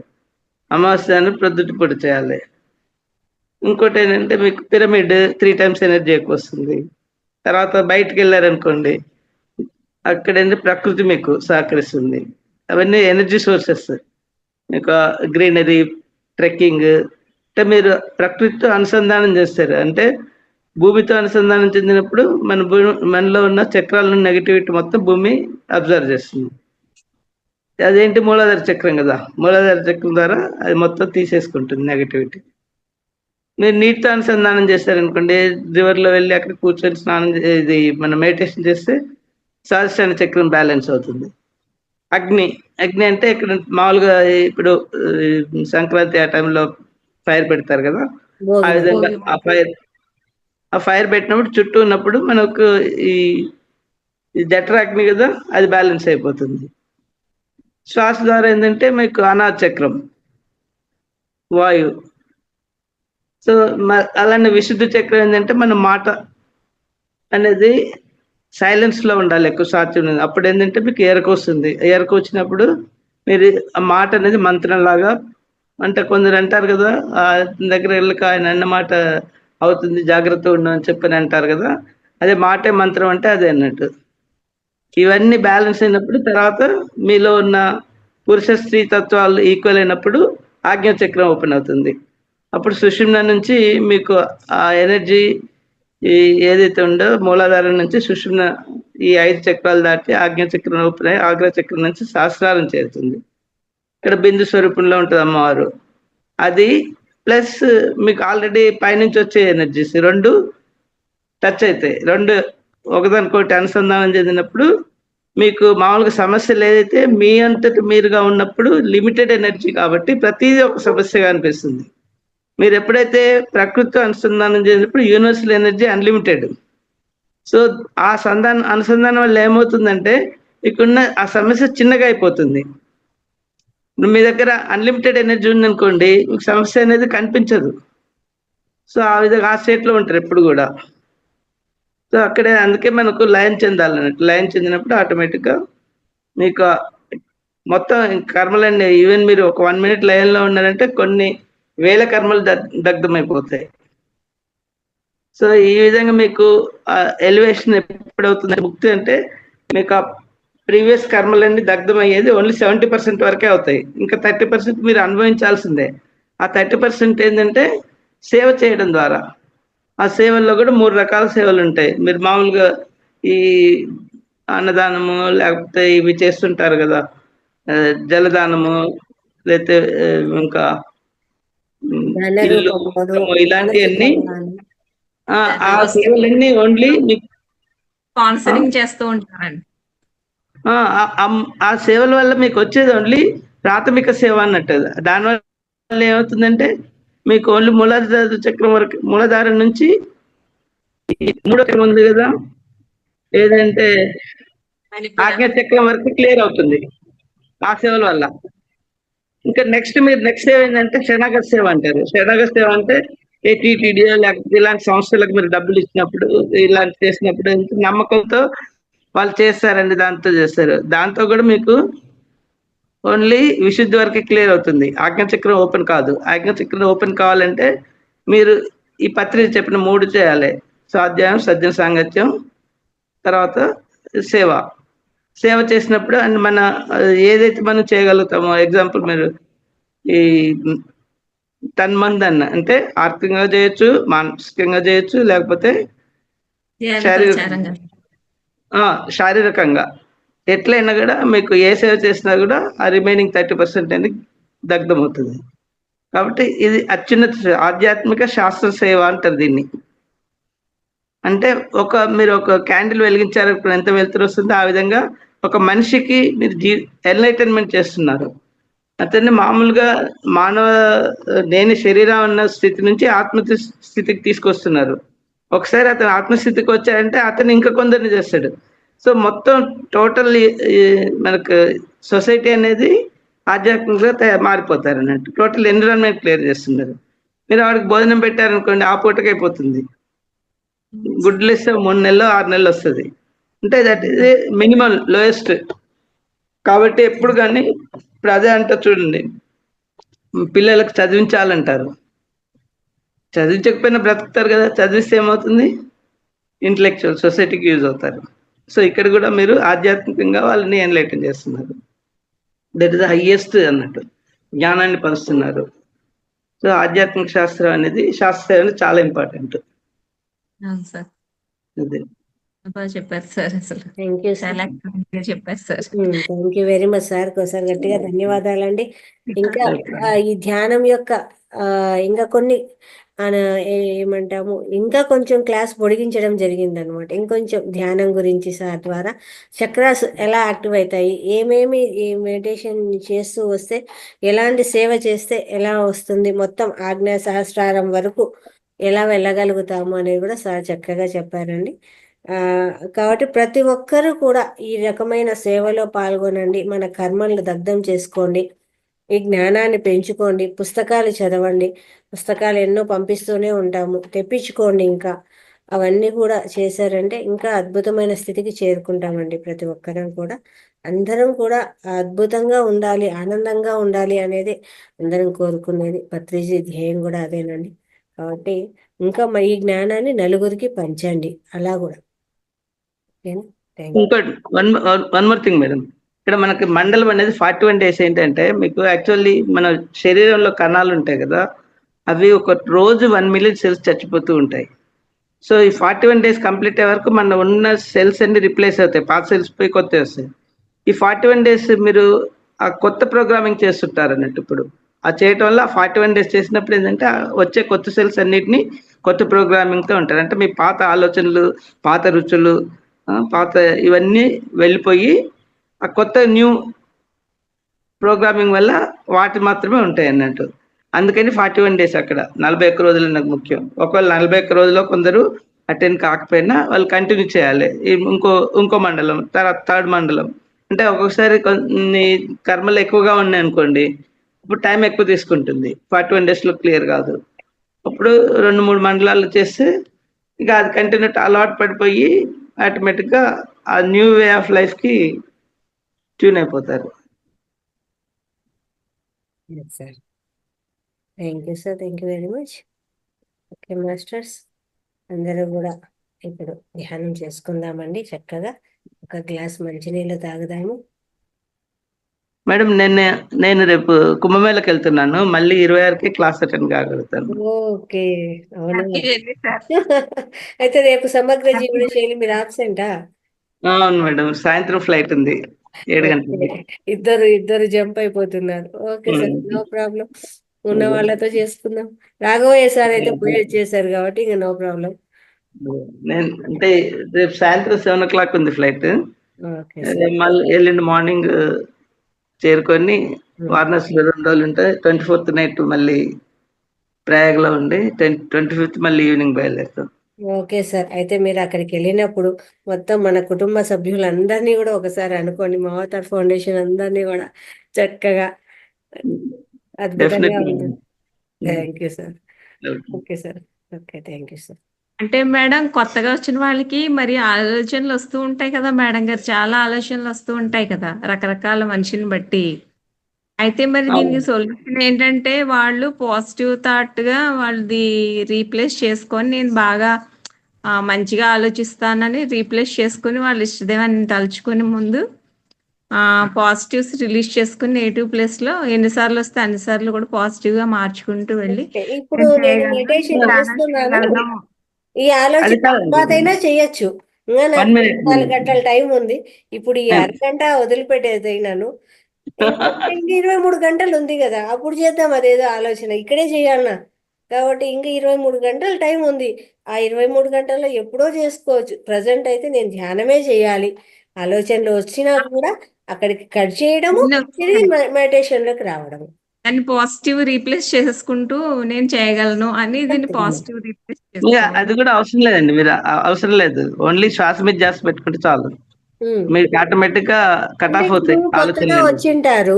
అమావాస్య ధ్యానం ప్రొద్దుటిపూట చేయాలి. ఇంకోటి ఏంటంటే మీకు పిరమిడ్ 3 times ఎనర్జీ ఎక్కువ వస్తుంది. తర్వాత బయటకు వెళ్ళారనుకోండి, అక్కడ ప్రకృతి మీకు సహకరిస్తుంది. అవన్నీ ఎనర్జీ సోర్సెస్. మీకు గ్రీనరీ, ట్రెక్కింగ్, అంటే మీరు ప్రకృతితో అనుసంధానం చేస్తారు. అంటే భూమితో అనుసంధానం చెందినప్పుడు మనలో ఉన్న చక్రాల నెగటివిటీ మొత్తం భూమి అబ్జర్వ్ చేస్తుంది. అదేంటి మూలాధార చక్రం కదా, మూలాధార చక్రం ద్వారా అది మొత్తం తీసేసుకుంటుంది నెగటివిటీ. మీరు నీటితో అనుసంధానం చేస్తారనుకోండి, రివర్లో వెళ్ళి అక్కడ కూర్చొని ఇది మనం మెడిటేషన్ చేస్తే స్వాదిష్టాన చక్రం బ్యాలెన్స్ అవుతుంది. అగ్ని అంటే ఇక్కడ మామూలుగా ఇప్పుడు సంక్రాంతి ఆ టైంలో ఫైర్ పెడతారు కదా, ఆ విధంగా ఆ ఫైర్ పెట్టినప్పుడు చుట్టూ ఉన్నప్పుడు మనకు ఈ జఠరాగ్ని కదా, అది బ్యాలెన్స్ అయిపోతుంది. శ్వాస ద్వారా ఏంటంటే మీకు అనాహత చక్రం, వాయువు. సో అలానే విశుద్ధ చక్రం ఏంటంటే మన మాట అనేది సైలెన్స్లో ఉండాలి, ఎక్కువ సాధ్యం. అప్పుడు ఏంటంటే మీకు ఎరక వస్తుంది. ఎరక వచ్చినప్పుడు మీరు ఆ మాట అనేది మంత్రంలాగా, అంటే కొందరు అంటారు కదా, ఆ దగ్గర వెళ్ళక ఆయన అన్న మాట అవుతుంది, జాగ్రత్త ఉండని చెప్పని అంటారు కదా, అదే మాటే మంత్రం అంటే అదే అన్నట్టు. ఇవన్నీ బ్యాలెన్స్ అయినప్పుడు తర్వాత మీలో ఉన్న పురుష స్త్రీ తత్వాలు ఈక్వల్ అయినప్పుడు ఆజ్ఞా చక్రం ఓపెన్ అవుతుంది. అప్పుడు సుషుమ్న నుంచి మీకు ఆ ఎనర్జీ ఏదైతే ఉందో మూలాధారం నుంచి సుషుమ్న, ఈ 5 చక్రాలు దాటి ఆజ్ఞా చక్రం ఓపెన్ అయ్యి ఆగ్రా చక్రం నుంచి సహస్రారం చేరుతుంది. ఇక్కడ బిందు స్వరూపంలో ఉంటుంది అమ్మవారు. అది ప్లస్ మీకు ఆల్రెడీ పైనుంచి వచ్చే ఎనర్జీస్ రెండు టచ్ అవుతాయి. రెండు ఒకదానికొకటి అనుసంధానం చెందినప్పుడు మీకు మామూలుగా సమస్యలు ఏదైతే మీ అంతటి మీరుగా ఉన్నప్పుడు లిమిటెడ్ ఎనర్జీ కాబట్టి ప్రతిదీ ఒక సమస్యగా అనిపిస్తుంది. మీరు ఎప్పుడైతే ప్రకృతితో అనుసంధానం చేసినప్పుడు యూనివర్సల్ ఎనర్జీ అన్లిమిటెడ్. సో ఆ అనుసంధానం వల్ల ఏమవుతుందంటే మీకున్న ఆ సమస్య చిన్నగా అయిపోతుంది. మీ దగ్గర అన్లిమిటెడ్ ఎనర్జీ ఉందనుకోండి, మీకు సమస్య అనేది కనిపించదు. సో ఆ విధంగా ఆ స్టేట్లో ఉంటారు ఎప్పుడు కూడా. సో అక్కడే అందుకే మనకు లయం చెందాలన్నట్టు. లయం చెందినప్పుడు ఆటోమేటిక్గా మీకు మొత్తం కర్మలన్నీ, ఈవెన్ మీరు ఒక 1 minute లయంలో ఉన్నారంటే కొన్ని వేల కర్మలు దగ్ధమైపోతాయి. సో ఈ విధంగా మీకు ఎలివేషన్ ఎప్పుడవుతుంది, ముక్తి అంటే మీకు ఆ ప్రీవియస్ కర్మలన్నీ దగ్ధమయ్యేది ఓన్లీ 70% వరకే అవుతాయి. ఇంకా 30% మీరు అనుభవించాల్సిందే. ఆ 30% ఏంటంటే సేవ చేయడం ద్వారా. ఆ సేవల్లో కూడా 3 రకాల సేవలు ఉంటాయి. మీరు మామూలుగా ఈ అన్నదానము లేకపోతే ఇవి చేస్తుంటారు కదా, జలదానము, లేకపోతే ఇంకా ఇలాంటివన్నీ, ఆ సేవలన్నీ ఓన్లీ స్పాన్సరింగ్ చేస్తూ ఉంటారండి. ఆ సేవల వల్ల మీకు వచ్చేది ఓన్లీ ప్రాథమిక సేవ అన్నట్టు. దానివల్ల ఏమవుతుందంటే మీకు ఓన్లీ మూలాధార చక్రం వరకు, మూలాధారం నుంచి 3వ చక్రం ఉంది కదా, ఏదంటే ఆజ్ఞా చక్రం వరకు క్లియర్ అవుతుంది ఆ సేవల వల్ల. ఇంకా నెక్స్ట్ సేవ ఏంటంటే శరణాగత సేవ అంటారు. శరణాగత సేవ అంటే టీటీడీఓ లేకపోతే ఇలాంటి సంస్థలకు మీరు డబ్బులు ఇచ్చినప్పుడు, ఇలాంటి చేసినప్పుడు నమ్మకంతో వాళ్ళు చేస్తారండి. దాంతో చేస్తారు. దాంతో కూడా మీకు ఓన్లీ విశుద్ధి వరకే క్లియర్ అవుతుంది. ఆజ్ఞాచక్రం ఓపెన్ కాదు. ఆజ్ఞాచక్రం ఓపెన్ కావాలంటే మీరు ఈ పత్రిక చెప్పిన 3 చేయాలి. స్వాధ్యాయం, సజ్జన సాంగత్యం, తర్వాత సేవ. సేవ చేసినప్పుడు అండ్ మన ఏదైతే మనం చేయగలుగుతామో, ఎగ్జాంపుల్ మీరు ఈ తన్మందన్ అంటే ఆర్థికంగా చేయొచ్చు, మానసికంగా చేయొచ్చు, లేకపోతే ధ్యానప్రచారంగా. శారీరకంగా ఎట్లయినా కూడా మీకు ఏ సేవ చేసినా కూడా ఆ రిమైనింగ్ 30% అనేది దగ్ధమవుతుంది. కాబట్టి ఇది అత్యున్నత ఆధ్యాత్మిక శాస్త్ర సేవ అంటారు దీన్ని. అంటే మీరు ఒక క్యాండిల్ వెలిగించారు, ఎంత వెలుతురు వస్తుందో ఆ విధంగా ఒక మనిషికి మీరు ఎన్లైటన్మెంట్ చేస్తున్నారు. అతన్ని మామూలుగా మానవ లేని శరీరం ఉన్న స్థితి నుంచి ఆత్మ స్థితికి తీసుకొస్తున్నారు. ఒకసారి అతను ఆత్మస్థితికి వచ్చాడంటే అతను ఇంకా కొందరిని చేస్తాడు. సో మొత్తం టోటల్ మనకు సొసైటీ అనేది ఆధ్యాత్మికంగా మారిపోతారు అన్నట్టు. టోటల్ ఎన్విరాన్మెంట్ క్లియర్ చేస్తున్నారు. మీరు వాడికి భోజనం పెట్టారనుకోండి, ఆ పూటకి అయిపోతుంది. గుడ్లు ఇస్తే 3 నెలలు 6 నెలలు వస్తుంది. అంటే దట్ ఇది మినిమం లోయెస్ట్. కాబట్టి ఎప్పుడు కానీ ఇప్పుడు అదే అంట చూడండి, పిల్లలకు చదివించాలంటారు. చదివించకపోయినా బ్రతుకుతారు కదా. చదివిస్తే ఏమవుతుంది? ఇంటలెక్చువల్ సొసైటీకి యూజ్ అవుతారు. సో ఇక్కడ కూడా మీరు ఆధ్యాత్మికంగా వాళ్ళని ఎన్లైటన్ చేస్తున్నారు. దట్ ఇస్ ద హైయెస్ట్ అన్నట్టు, జ్ఞానాన్ని పంచుతున్నారు. సో ఆధ్యాత్మిక శాస్త్రం అనేది చాలా ఇంపార్టెంట్. అవును సార్, అదే బాగా చెప్పారు సార్. అసలు థ్యాంక్ యూ సార్. చాలా clear చెప్పారు sir. Thank you very much sir. ఒకసారి గట్టిగా ధన్యవాదాలండి. ఇంకా ఈ ధ్యానం యొక్క ఇంకా కొన్ని ఏమంటాము, ఇంకా కొంచెం క్లాస్ పొడిగించడం జరిగింది అనమాట. ఇంకొంచెం ధ్యానం గురించి సార్ ద్వారా చక్రాస్ ఎలా యాక్టివ్ అవుతాయి, ఏమేమి ఈ మెడిటేషన్ చేస్తూ వస్తే ఎలాంటి సేవ చేస్తే ఎలా వస్తుంది, మొత్తం ఆజ్ఞా సహస్రారం వరకు ఎలా వెళ్ళగలుగుతాము అనేది కూడా సార్ చక్కగా చెప్పారండి. కాబట్టి ప్రతి ఒక్కరూ కూడా ఈ రకమైన సేవలో పాల్గొనండి. మన కర్మలను దగ్ధం చేసుకోండి, ఈ జ్ఞానాన్ని పెంచుకోండి, పుస్తకాలు చదవండి. పుస్తకాలు ఎన్నో పంపిస్తూనే ఉంటాము, తెప్పించుకోండి. ఇంకా అవన్నీ కూడా చేశారంటే ఇంకా అద్భుతమైన స్థితికి చేరుకుంటామండి. ప్రతి ఒక్కరం కూడా అందరం కూడా అద్భుతంగా ఉండాలి, ఆనందంగా ఉండాలి అనేది అందరం కోరుకునేది. పత్రిజీ ధ్యేయం కూడా అదేనండి. కాబట్టి ఇంకా ఈ జ్ఞానాన్ని నలుగురికి పంచండి అలా కూడా. ఇంకోటి వన్ మోర్ థింగ్ మేడం, ఇక్కడ మనకి మండలం అనేది 41 days ఏంటంటే, మీకు యాక్చువల్లీ మన శరీరంలో కణాలు ఉంటాయి కదా, అవి ఒక రోజు 1 million cells చచ్చిపోతూ ఉంటాయి. సో ఈ 41 days కంప్లీట్ అయ్యే వరకు మన ఉన్న సెల్స్ అన్ని రిప్లేస్ అవుతాయి, పాత సెల్స్ పోయి కొత్త వస్తాయి. ఈ 41 days మీరు ఆ కొత్త ప్రోగ్రామింగ్ చేస్తుంటారు అన్నట్టు. ఇప్పుడు ఆ చేయటం వల్ల 41 days చేసినప్పుడు ఏంటంటే వచ్చే కొత్త సెల్స్ అన్నిటిని కొత్త ప్రోగ్రామింగ్తో ఉంటారు. అంటే మీ పాత ఆలోచనలు, పాత రుచులు, పాత ఇవన్నీ వెళ్ళిపోయి ఆ కొత్త న్యూ ప్రోగ్రామింగ్ వల్ల వాటి మాత్రమే ఉంటాయి అన్నట్టు. అందుకని 41 days అక్కడ 41 రోజులు నాకు ముఖ్యం. ఒకవేళ 41 రోజుల్లో కొందరు అటెండ్ కాకపోయినా వాళ్ళు కంటిన్యూ చేయాలి. ఇంకో మండలం, తర్వాత 3rd మండలం. అంటే ఒక్కొక్కసారి కొన్ని కర్మలు ఎక్కువగా ఉన్నాయి అనుకోండి, ఇప్పుడు టైం ఎక్కువ తీసుకుంటుంది, 41 daysలో క్లియర్ కాదు. అప్పుడు 2-3 మండలాలు చేస్తే ఇక అది కంటిన్యూ అలవాటు పడిపోయి ఆటోమేటిక్గా ఆ న్యూ వే ఆఫ్ లైఫ్కి ట్యూన్ అయిపోతారు. Sir thank you sir, thank you very much. Okay masters, అందరూ కూడా ఇప్పుడు ధ్యానం చేసుకుందామండి. చక్కగా ఒక గ్లాస్ మంచినీళ్ళు తాగుదాము. మేడం నేను రేపు కుంభమేళకి వెళ్తున్నాను, మళ్ళీ 26కి క్లాస్ అటెండ్ కాగలుగుతాను. ఓకే, అవునా. అయితే రేపు సమగ్ర జీవన శైలి మీరు ఆబ్సెంటా? అవును మేడం, సాయంత్రం ఫ్లైట్ ఉంది 7 గంటలకి. ఇద్దరు జంప్ అయిపోతున్నారు. Okay sir, no problem. ఉన్న వాళ్ళతో చేసుకుందాం. రాఘవయ్య సార్ అయితే పోయి వచ్చేసారు కాబట్టి ఇంకా నో ప్రాబ్లం. అంటే రేపు సాయంత్రం 7 o'clock ఉంది ఫ్లైట్. మళ్ళీ ఎల్లుండి మార్నింగ్ చేరుకొని వారణాసిలో 2 రోజులు ఉంటాయి. 24th నైట్ మళ్ళీ ప్రయాగ్లో ఉండి 25th మళ్ళీ ఈవినింగ్ బయలుదేరుతాం. ఓకే సార్, అయితే మీరు అక్కడికి వెళ్ళినప్పుడు మొత్తం మన కుటుంబ సభ్యులందరినీ కూడా ఒకసారి అనుకోండి, మా అవతార్ ఫౌండేషన్ అందరినీ కూడా చక్కగా అద్భుతంగా డెఫినెట్లీ ఉంది. Madam. Thank you sir. Okay. Okay sir. Okay, thank you sir. అంటే మేడం కొత్తగా వచ్చిన వాళ్ళకి మరి ఆలోచనలు వస్తూ ఉంటాయి కదా మేడం గారు, చాలా ఆలోచనలు వస్తూ ఉంటాయి కదా రకరకాల మనిషిని బట్టి. అయితే మరి దీనికి అవును. సొల్యూషన్ ఏంటంటే వాళ్ళు పాజిటివ్ థాట్గా వాళ్ళది రీప్లేస్ చేసుకొని నేను బాగా మంచిగా ఆలోచిస్తానని రీప్లేస్ చేసుకుని వాళ్ళ ఇష్టదేవాన్ని తలుచుకుని ముందు పాజిటివ్స్ రిలీజ్ చేసుకుని నెగిటివ్ ప్లేస్లో ఎన్నిసార్లు వస్తే అన్నిసార్లు కూడా పాజిటివ్గా మార్చుకుంటూ వెళ్ళి ఓకే, ఇప్పుడు నేను నేను చేయగలను, మెడిటేషన్ ధ్యానం చేస్తున్నాను. చేయగలను. ఈ ఆలోచన అది కాదండి తర్వాత అయినా చేయొచ్చు. ఇంకా నాకు 1 minute 4 గంటల టైం ఉంది. ఇప్పుడు ఈ మేడం. అరగంట వదిలిపెట్టేదైనాను. ఇంకా 23 గంటలు ఉంది కదా, అప్పుడు చేద్దాం అదేదో ఆలోచన. ఇక్కడే చేయాలన్నా కాబట్టి ఇంకా 23 గంటల టైం ఉంది. ఆ 23 గంటల్లో ఎప్పుడో చేసుకోవచ్చు. ప్రజెంట్ అయితే నేను ధ్యానమే చేయాలి. ఆలోచనలు వచ్చినా కూడా అక్కడికి కట్ చేయడము, తిరిగి మెడిటేషన్లోకి రావడము. దాన్ని పాజిటివ్ రీప్లేస్ చేసుకుంటూ నేను చేయగలను అని దీన్ని అంతే. పాజిటివ్ రీప్లేస్ ఇక చేసుకోవాలి. అది కూడా అవసరం లేదండి. మీరు అవసరం లేదు. ఓన్లీ శ్వాస మీద ధ్యాస పెట్టుకుంటే చాలు. ఉమ్. మీకు ఆటోమేటిక్ గా కట్ అంటే ఆఫ్ అవుతాయి ఇప్పుడు కొత్తగా ఆలోచనలు. వచ్చింటారు,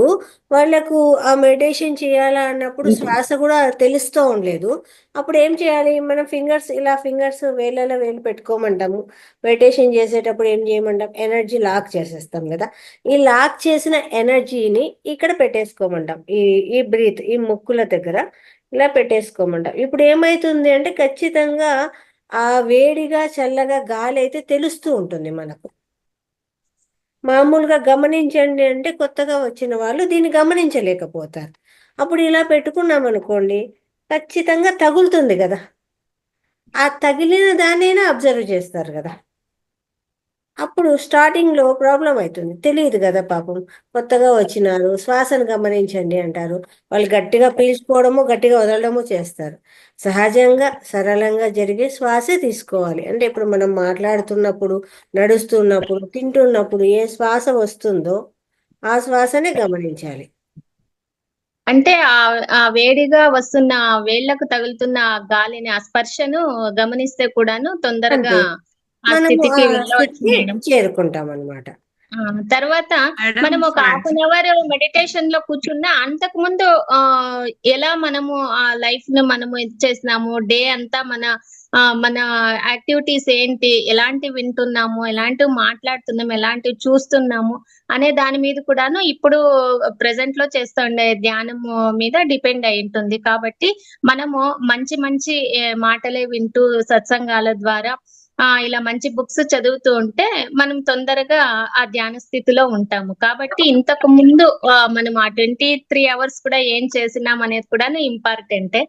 వాళ్ళకు ఆ మెడిటేషన్ చేయాలా అన్నప్పుడు శ్వాస కూడా తెలుస్తూ ఉండలేదు. అప్పుడు ఏం చేయాలి? మనం ఫింగర్స్ వేళ్ళలో వేలు పెట్టుకోమంటాము. మెడిటేషన్ చేసేటప్పుడు ఏం చేయమంటాం? ఎనర్జీ లాక్ చేసేస్తాం కదా. ఈ లాక్ చేసిన ఎనర్జీని ఇక్కడ పెట్టేసుకోమంటాం. ఈ ముక్కుల దగ్గర ఇలా పెట్టేసుకోమంటాం. ఇప్పుడు ఏమైతుంది అంటే ఖచ్చితంగా ఆ వేడిగా చల్లగా గాలి అయితే తెలుస్తూ ఉంటుంది మనకు. మామూలుగా గమనించండి అంటే కొత్తగా వచ్చిన వాళ్ళు దీన్ని గమనించలేకపోతారు. అప్పుడు ఇలా పెట్టుకున్నాం అనుకోండి, ఖచ్చితంగా తగులుతుంది కదా. ఆ తగిలిన దాన్నైనా అబ్జర్వ్ చేస్తారు కదా. అప్పుడు స్టార్టింగ్లో ప్రాబ్లం అవుతుంది, తెలియదు కదా పాపం. కొత్తగా వచ్చినారు, శ్వాసను గమనించండి అంటారు. వాళ్ళు గట్టిగా పీల్చుకోవడము, గట్టిగా వదలడము చేస్తారు. సహజంగా సరళంగా జరిగే శ్వాసే తీసుకోవాలి. అంటే ఇప్పుడు మనం మాట్లాడుతున్నప్పుడు, నడుస్తున్నప్పుడు, తింటున్నప్పుడు ఏ శ్వాస వస్తుందో ఆ శ్వాసనే గమనించాలి. అంటే ఆ వేడిగా వస్తున్న వేళ్లకు తగులుతున్న గాలిని, ఆ స్పర్శను గమనిస్తే కూడాను తొందరగా అంతే, ఆ మనము ఆ స్థితికి వెళ్ళవచ్చు స్థితికి మేడం. చేరుకుంటాం అన్నమాట. తర్వాత మేడం మనం ఒక హాఫ్ అన్ అవర్ మెడిటేషన్ లో కూర్చున్నా, అంతకు ముందు ఎలా మనము ఆ లైఫ్ ను మనము ఇది చేసినాము, డే అంతా మన యాక్టివిటీస్ ఏంటి, ఎలాంటివి వింటున్నాము, ఎలాంటివి మాట్లాడుతున్నాము, ఎలాంటివి చూస్తున్నాము అనే దాని మీద కూడాను ఇప్పుడు ప్రెసెంట్ లో చేస్తుండే ధ్యానము మీద డిపెండ్ అయి ఉంటుంది. కాబట్టి మనము మంచి మంచి మాటలే వింటూ సత్సంగాల ద్వారా ఇలా మంచి బుక్స్ చదువుతూ ఉంటే మనం తొందరగా ఆ ధ్యాన స్థితిలో ఉంటాము. కాబట్టి ఇంతకు ముందు మనం ఆ 23 అవర్స్ కూడా ఏం చేసినాం అనేది కూడా ఇంపార్టెంటే.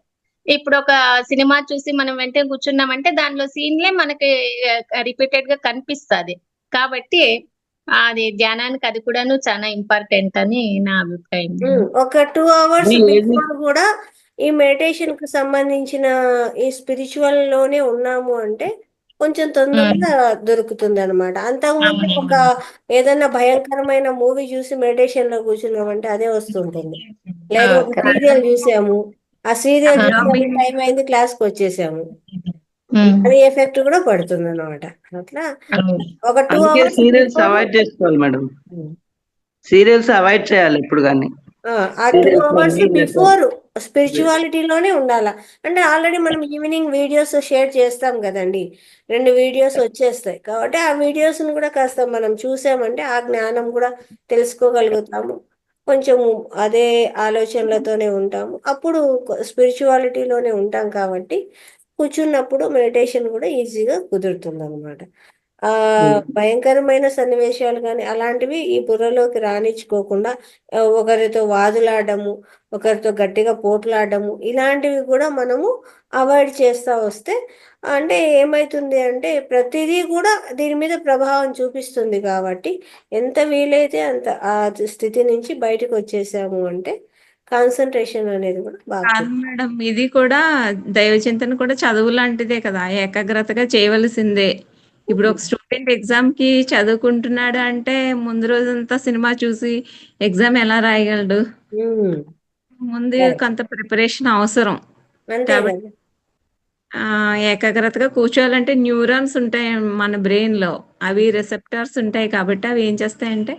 ఇప్పుడు ఒక సినిమా చూసి మనం వెంటనే కూర్చున్నామంటే దానిలో సీన్లే మనకి రిపీటెడ్ గా కనిపిస్తది. కాబట్టి అది ధ్యానానికి అది కూడాను చాలా ఇంపార్టెంట్ అని నా అభిప్రాయం. ఒక 2 అవర్స్ మీ ఏది బిఫోర్ కూడా ఈ మెడిటేషన్ కు సంబంధించిన ఈ స్పిరిచువల్ లోనే ఉన్నాము అంటే కొంచెం తొందరగా దొరుకుతుంది అనమాట. అంతకుముందు ఒక ఏదైనా భయంకరమైన మూవీ చూసి మెడిటేషన్ లో కూర్చున్నామంటే అదే వస్తుంటుంది. లేదా ఒక సీరియల్ చూసాము, ఆ సీరియల్ చూసి టైం అయింది, క్లాస్కి వచ్చేసాము, అది ఎఫెక్ట్ కూడా పడుతుంది అనమాట. అట్లా ఒక 2 అందుకే అవర్స్ సీరియల్స్ బిఫోర్. అవాయిడ్ చేసుకోవాలి మేడం. సీరియల్స్ అవాయిడ్ చేయాలి ఎప్పుడు కానీ. ఆ 2 అవర్స్ బిఫోర్ స్పిరిచువాలిటీలోనే ఉండాల. అంటే ఆల్రెడీ మనం ఈవినింగ్ వీడియోస్ షేర్ చేస్తాం కదండి, 2 వీడియోస్ వచ్చేస్తాయి. కాబట్టి ఆ వీడియోస్ని కూడా కాస్త మనం చూసామంటే ఆ జ్ఞానం కూడా తెలుసుకోగలుగుతాము. కొంచెం అదే ఆలోచనలతోనే ఉంటాము. అప్పుడు స్పిరిచువాలిటీలోనే ఉంటాం కాబట్టి కూర్చున్నప్పుడు మెడిటేషన్ కూడా ఈజీగా కుదురుతుంది అనమాట. భయంకరమైన సన్నివేశాలు కానీ అలాంటివి ఈ బుర్రలోకి రానిచ్చుకోకుండా ఒకరితో వాదులాడము, ఒకరితో గట్టిగా పోట్లాడము, ఇలాంటివి కూడా మనము అవాయిడ్ చేస్తూ వస్తే అంటే ఏమవుతుంది అంటే ప్రతిదీ కూడా దీని మీద ప్రభావం చూపిస్తుంది. కాబట్టి ఎంత వీలైతే అంత ఆ స్థితి నుంచి బయటకు వచ్చేసాము అంటే కాన్సన్ట్రేషన్ అనేది కూడా బాగా కాదు మేడం, ఇది కూడా దైవచింతన కూడా చదువు లాంటిదే కదా, ఏకాగ్రతగా చేయవలసిందే. ఇప్పుడు ఒక స్టూడెంట్ ఎగ్జామ్ కి చదువుకుంటున్నాడు అంటే ముందు రోజంతా సినిమా చూసి ఎగ్జామ్ ఎలా రాయగలడు? ముందు కొంత ప్రిపరేషన్ అవసరం. అంతే కాబట్టి కదా. ఏకాగ్రతగా కూర్చోవాలంటే న్యూరాన్స్ ఉంటాయి మన బ్రెయిన్ లో, అవి రిసెప్టార్స్ ఉంటాయి. కాబట్టి అవి ఏం చేస్తాయంటే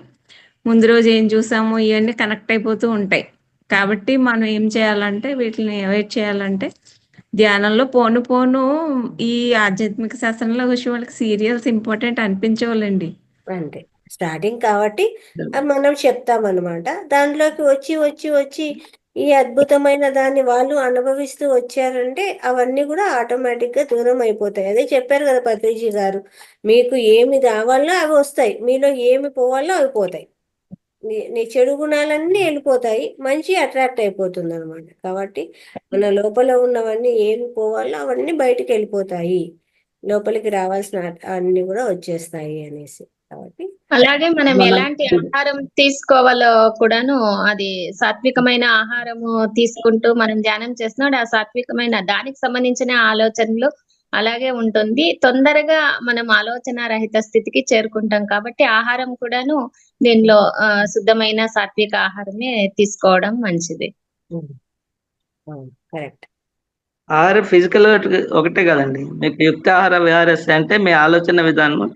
ముందు రోజు ఏం చూసాము ఇవన్నీ కనెక్ట్ అయిపోతూ ఉంటాయి. కాబట్టి మనం ఏం చేయాలంటే వీటిని అవాయిడ్ చేయాలంటే ధ్యానంలో పోను పోను ఈ ఆధ్యాత్మిక శాస్త్రంలో వచ్చే వాళ్ళకి సీరియల్స్ ఇంపార్టెంట్ అనిపించవాలండి. అంతే స్టార్టింగ్ కాబట్టి అది మనం చెప్తామన్నమాట. దాంట్లోకి వచ్చి వచ్చి వచ్చి ఈ అద్భుతమైన దాన్ని వాళ్ళు అనుభవిస్తూ వచ్చారంటే అవన్నీ కూడా ఆటోమేటిక్గా దూరం అయిపోతాయి. అదే చెప్పారు కదా పత్రిజీ గారు, మీకు ఏమి కావాలో అవి వస్తాయి, మీలో ఏమి పోవాలో అవి పోతాయి. నీ చెడు గుణాలన్నీ వెళ్ళిపోతాయి, మంచి అట్రాక్ట్ అయిపోతుంది అనమాట. కాబట్టి మన లోపల ఉన్నవన్నీ ఏమి పోవాలో అవన్నీ బయటికి వెళ్ళిపోతాయి, లోపలికి రావాల్సిన అన్ని కూడా వచ్చేస్తాయి అనేసి. కాబట్టి అలాగే మనం మనం ఎలాంటి ఆహారం తీసుకోవాలో కూడాను అది సాత్వికమైన ఆహారము తీసుకుంటూ మనం ధ్యానం చేస్తున్నాడు. ఆ సాత్వికమైన దానికి సంబంధించిన ఆలోచనలు అలాగే ఉంటుంది. తొందరగా మనం ఆలోచన రహిత స్థితికి చేరుకుంటాం. కాబట్టి ఆహారం కూడాను దీనిలో శుద్ధమైన సాత్విక ఆహారమే తీసుకోవడం మంచిది. కరెక్ట్. ఆహారం ఫిజికల్ ఒకటే కదండి. మీకు యుక్తాహార విహారస్య అంటే మీ ఆలోచన విధానం,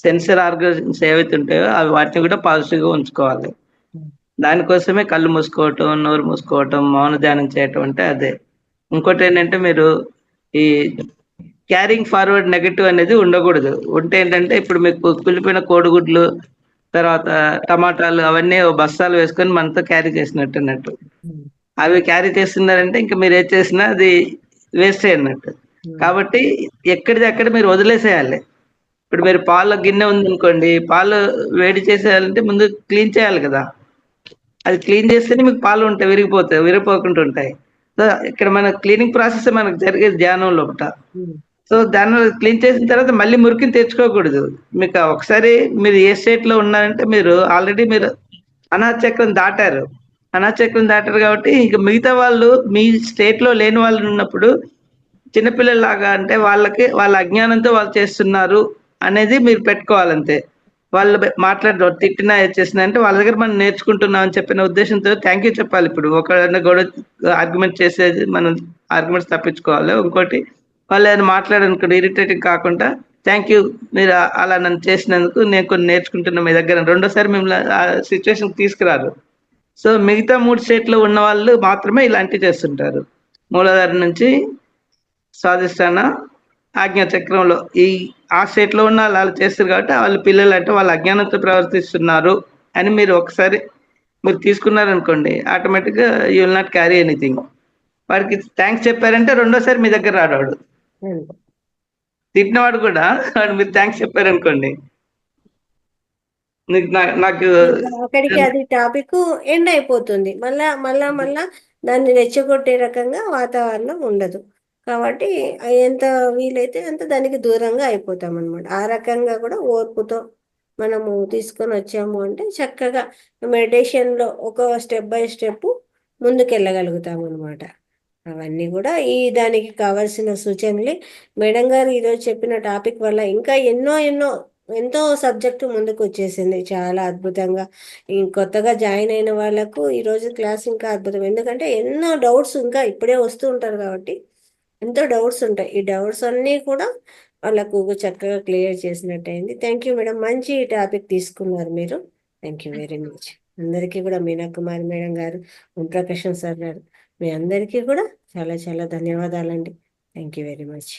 సెన్సర్ ఆర్గన్స్ ఏవైతే ఉంటాయో అవి వాటిని కూడా పాజిటివ్గా ఉంచుకోవాలి. దానికోసమే కళ్ళు మూసుకోవటం, నోరు మూసుకోవటం, మౌన ధ్యానం చేయటం అంటే అదే. ఇంకోటి ఏంటంటే మీరు ఈ క్యారింగ్ ఫార్వర్డ్ నెగటివ్ అనేది ఉండకూడదు. ఉంటే ఏంటంటే ఇప్పుడు మీకు కులిపోయిన కోడిగుడ్లు, తర్వాత టమాటాలు అవన్నీ బస్తాలు వేసుకొని మనతో క్యారీ చేసినట్టు అన్నట్టు. అవి క్యారీ చేస్తున్నారంటే ఇంకా మీరు ఏం చేసినా అది వేస్ట్ అన్నట్టు. కాబట్టి ఎక్కడిది అక్కడ మీరు వదిలేసేయాలి. ఇప్పుడు మీరు పాల గిన్నె ఉంది అనుకోండి, పాలు వేడి చేసేయాలంటే ముందు క్లీన్ చేయాలి కదా. అది క్లీన్ చేస్తేనే మీకు పాలు ఉంటాయి, విరిగిపోకుండా ఉంటాయి. సో ఇక్కడ మన క్లీనింగ్ ప్రాసెస్ మనకు జరిగేది ధ్యానం లోపల. సో దాన్ని క్లీన్ చేసిన తర్వాత మళ్ళీ మురికిని తెచ్చుకోకూడదు. మీకు ఒకసారి మీరు ఏ స్టేట్ లో ఉన్నారంటే మీరు ఆల్రెడీ మీరు అనాథచక్రం దాటారు కాబట్టి ఇంక మిగతా వాళ్ళు మీ స్టేట్ లో లేని వాళ్ళు ఉన్నప్పుడు చిన్నపిల్లలాగా అంటే వాళ్ళకి వాళ్ళ అజ్ఞానంతో వాళ్ళు చేస్తున్నారు అనేది మీరు పెట్టుకోవాలంతే. వాళ్ళు తిట్టినా చేసినా అంటే వాళ్ళ దగ్గర మనం నేర్చుకుంటున్నాం అని చెప్పిన ఉద్దేశంతో థ్యాంక్ యూ చెప్పాలి. ఇప్పుడు ఒకళ్ళని గొడవ ఆర్గ్యుమెంట్ చేసేది మనం ఆర్గ్యుమెంట్స్ తప్పించుకోవాలి. ఇంకోటి వాళ్ళు ఏదైనా మాట్లాడనుకోండి ఇరిటేటింగ్ కాకుండా థ్యాంక్ యూ, మీరు అలా నన్ను చేసినందుకు నేను కొన్ని నేర్చుకుంటున్నా మీ దగ్గర. రెండోసారి మిమ్మల్ని ఆ సిచ్యువేషన్ తీసుకురారు. సో మిగతా 3 స్టేట్లో ఉన్న వాళ్ళు మాత్రమే ఇలాంటివి చేస్తుంటారు. మూలాధారం నుంచి స్వాధిష్టాన ఆజ్ఞా చక్రంలో ఆ స్టేట్ లో ఉన్న వాళ్ళు చేస్తారు కాబట్టి వాళ్ళ పిల్లలు అంటే వాళ్ళ అజ్ఞానంతో ప్రవర్తిస్తున్నారు అని మీరు ఒకసారి మీరు తీసుకున్నారనుకోండి, ఆటోమేటిక్ గా you will not carry anything. వాడికి థ్యాంక్స్ చెప్పారంటే రెండోసారి మీ దగ్గర రాడు. తిట్టినవాడు కూడా వాడు మీరు థ్యాంక్స్ చెప్పారనుకోండి, నాకు అక్కడికి అది టాపిక్ ఎండ్ అయిపోతుంది. మళ్ళా దాన్ని రెచ్చగొట్టే రకంగా వాతావరణం ఉండదు. కాబట్టి ఎంత వీలైతే అంత దానికి దూరంగా అయిపోతాం అనమాట. ఆ రకంగా కూడా ఓర్పుతో మనము తీసుకొని వచ్చాము అంటే చక్కగా మెడిటేషన్లో ఒక స్టెప్ బై స్టెప్ ముందుకెళ్ళగలుగుతాం అనమాట. అవన్నీ కూడా దానికి కావాల్సిన సూచనలే. మేడం గారు ఈరోజు చెప్పిన టాపిక్ వల్ల ఇంకా ఎంతో సబ్జెక్టు ముందుకు వచ్చేసింది చాలా అద్భుతంగా. కొత్తగా జాయిన్ అయిన వాళ్ళకు ఈరోజు క్లాస్ ఇంకా అద్భుతం. ఎందుకంటే ఎన్నో డౌట్స్ ఇంకా ఇప్పుడే వస్తూ ఉంటారు కాబట్టి ఎంతో డౌట్స్ ఉంటాయి. ఈ డౌట్స్ అన్నీ కూడా వాళ్ళకు చక్కగా క్లియర్ చేసినట్టయింది. థ్యాంక్ యూ మేడం, మంచి టాపిక్ తీసుకున్నారు మీరు. Thank you very much. అందరికీ కూడా మీనా కుమారి మేడం గారు, ఓంప్రకాశం సార్ గారు, మీ అందరికీ కూడా చాలా చాలా ధన్యవాదాలండి. Thank you very much.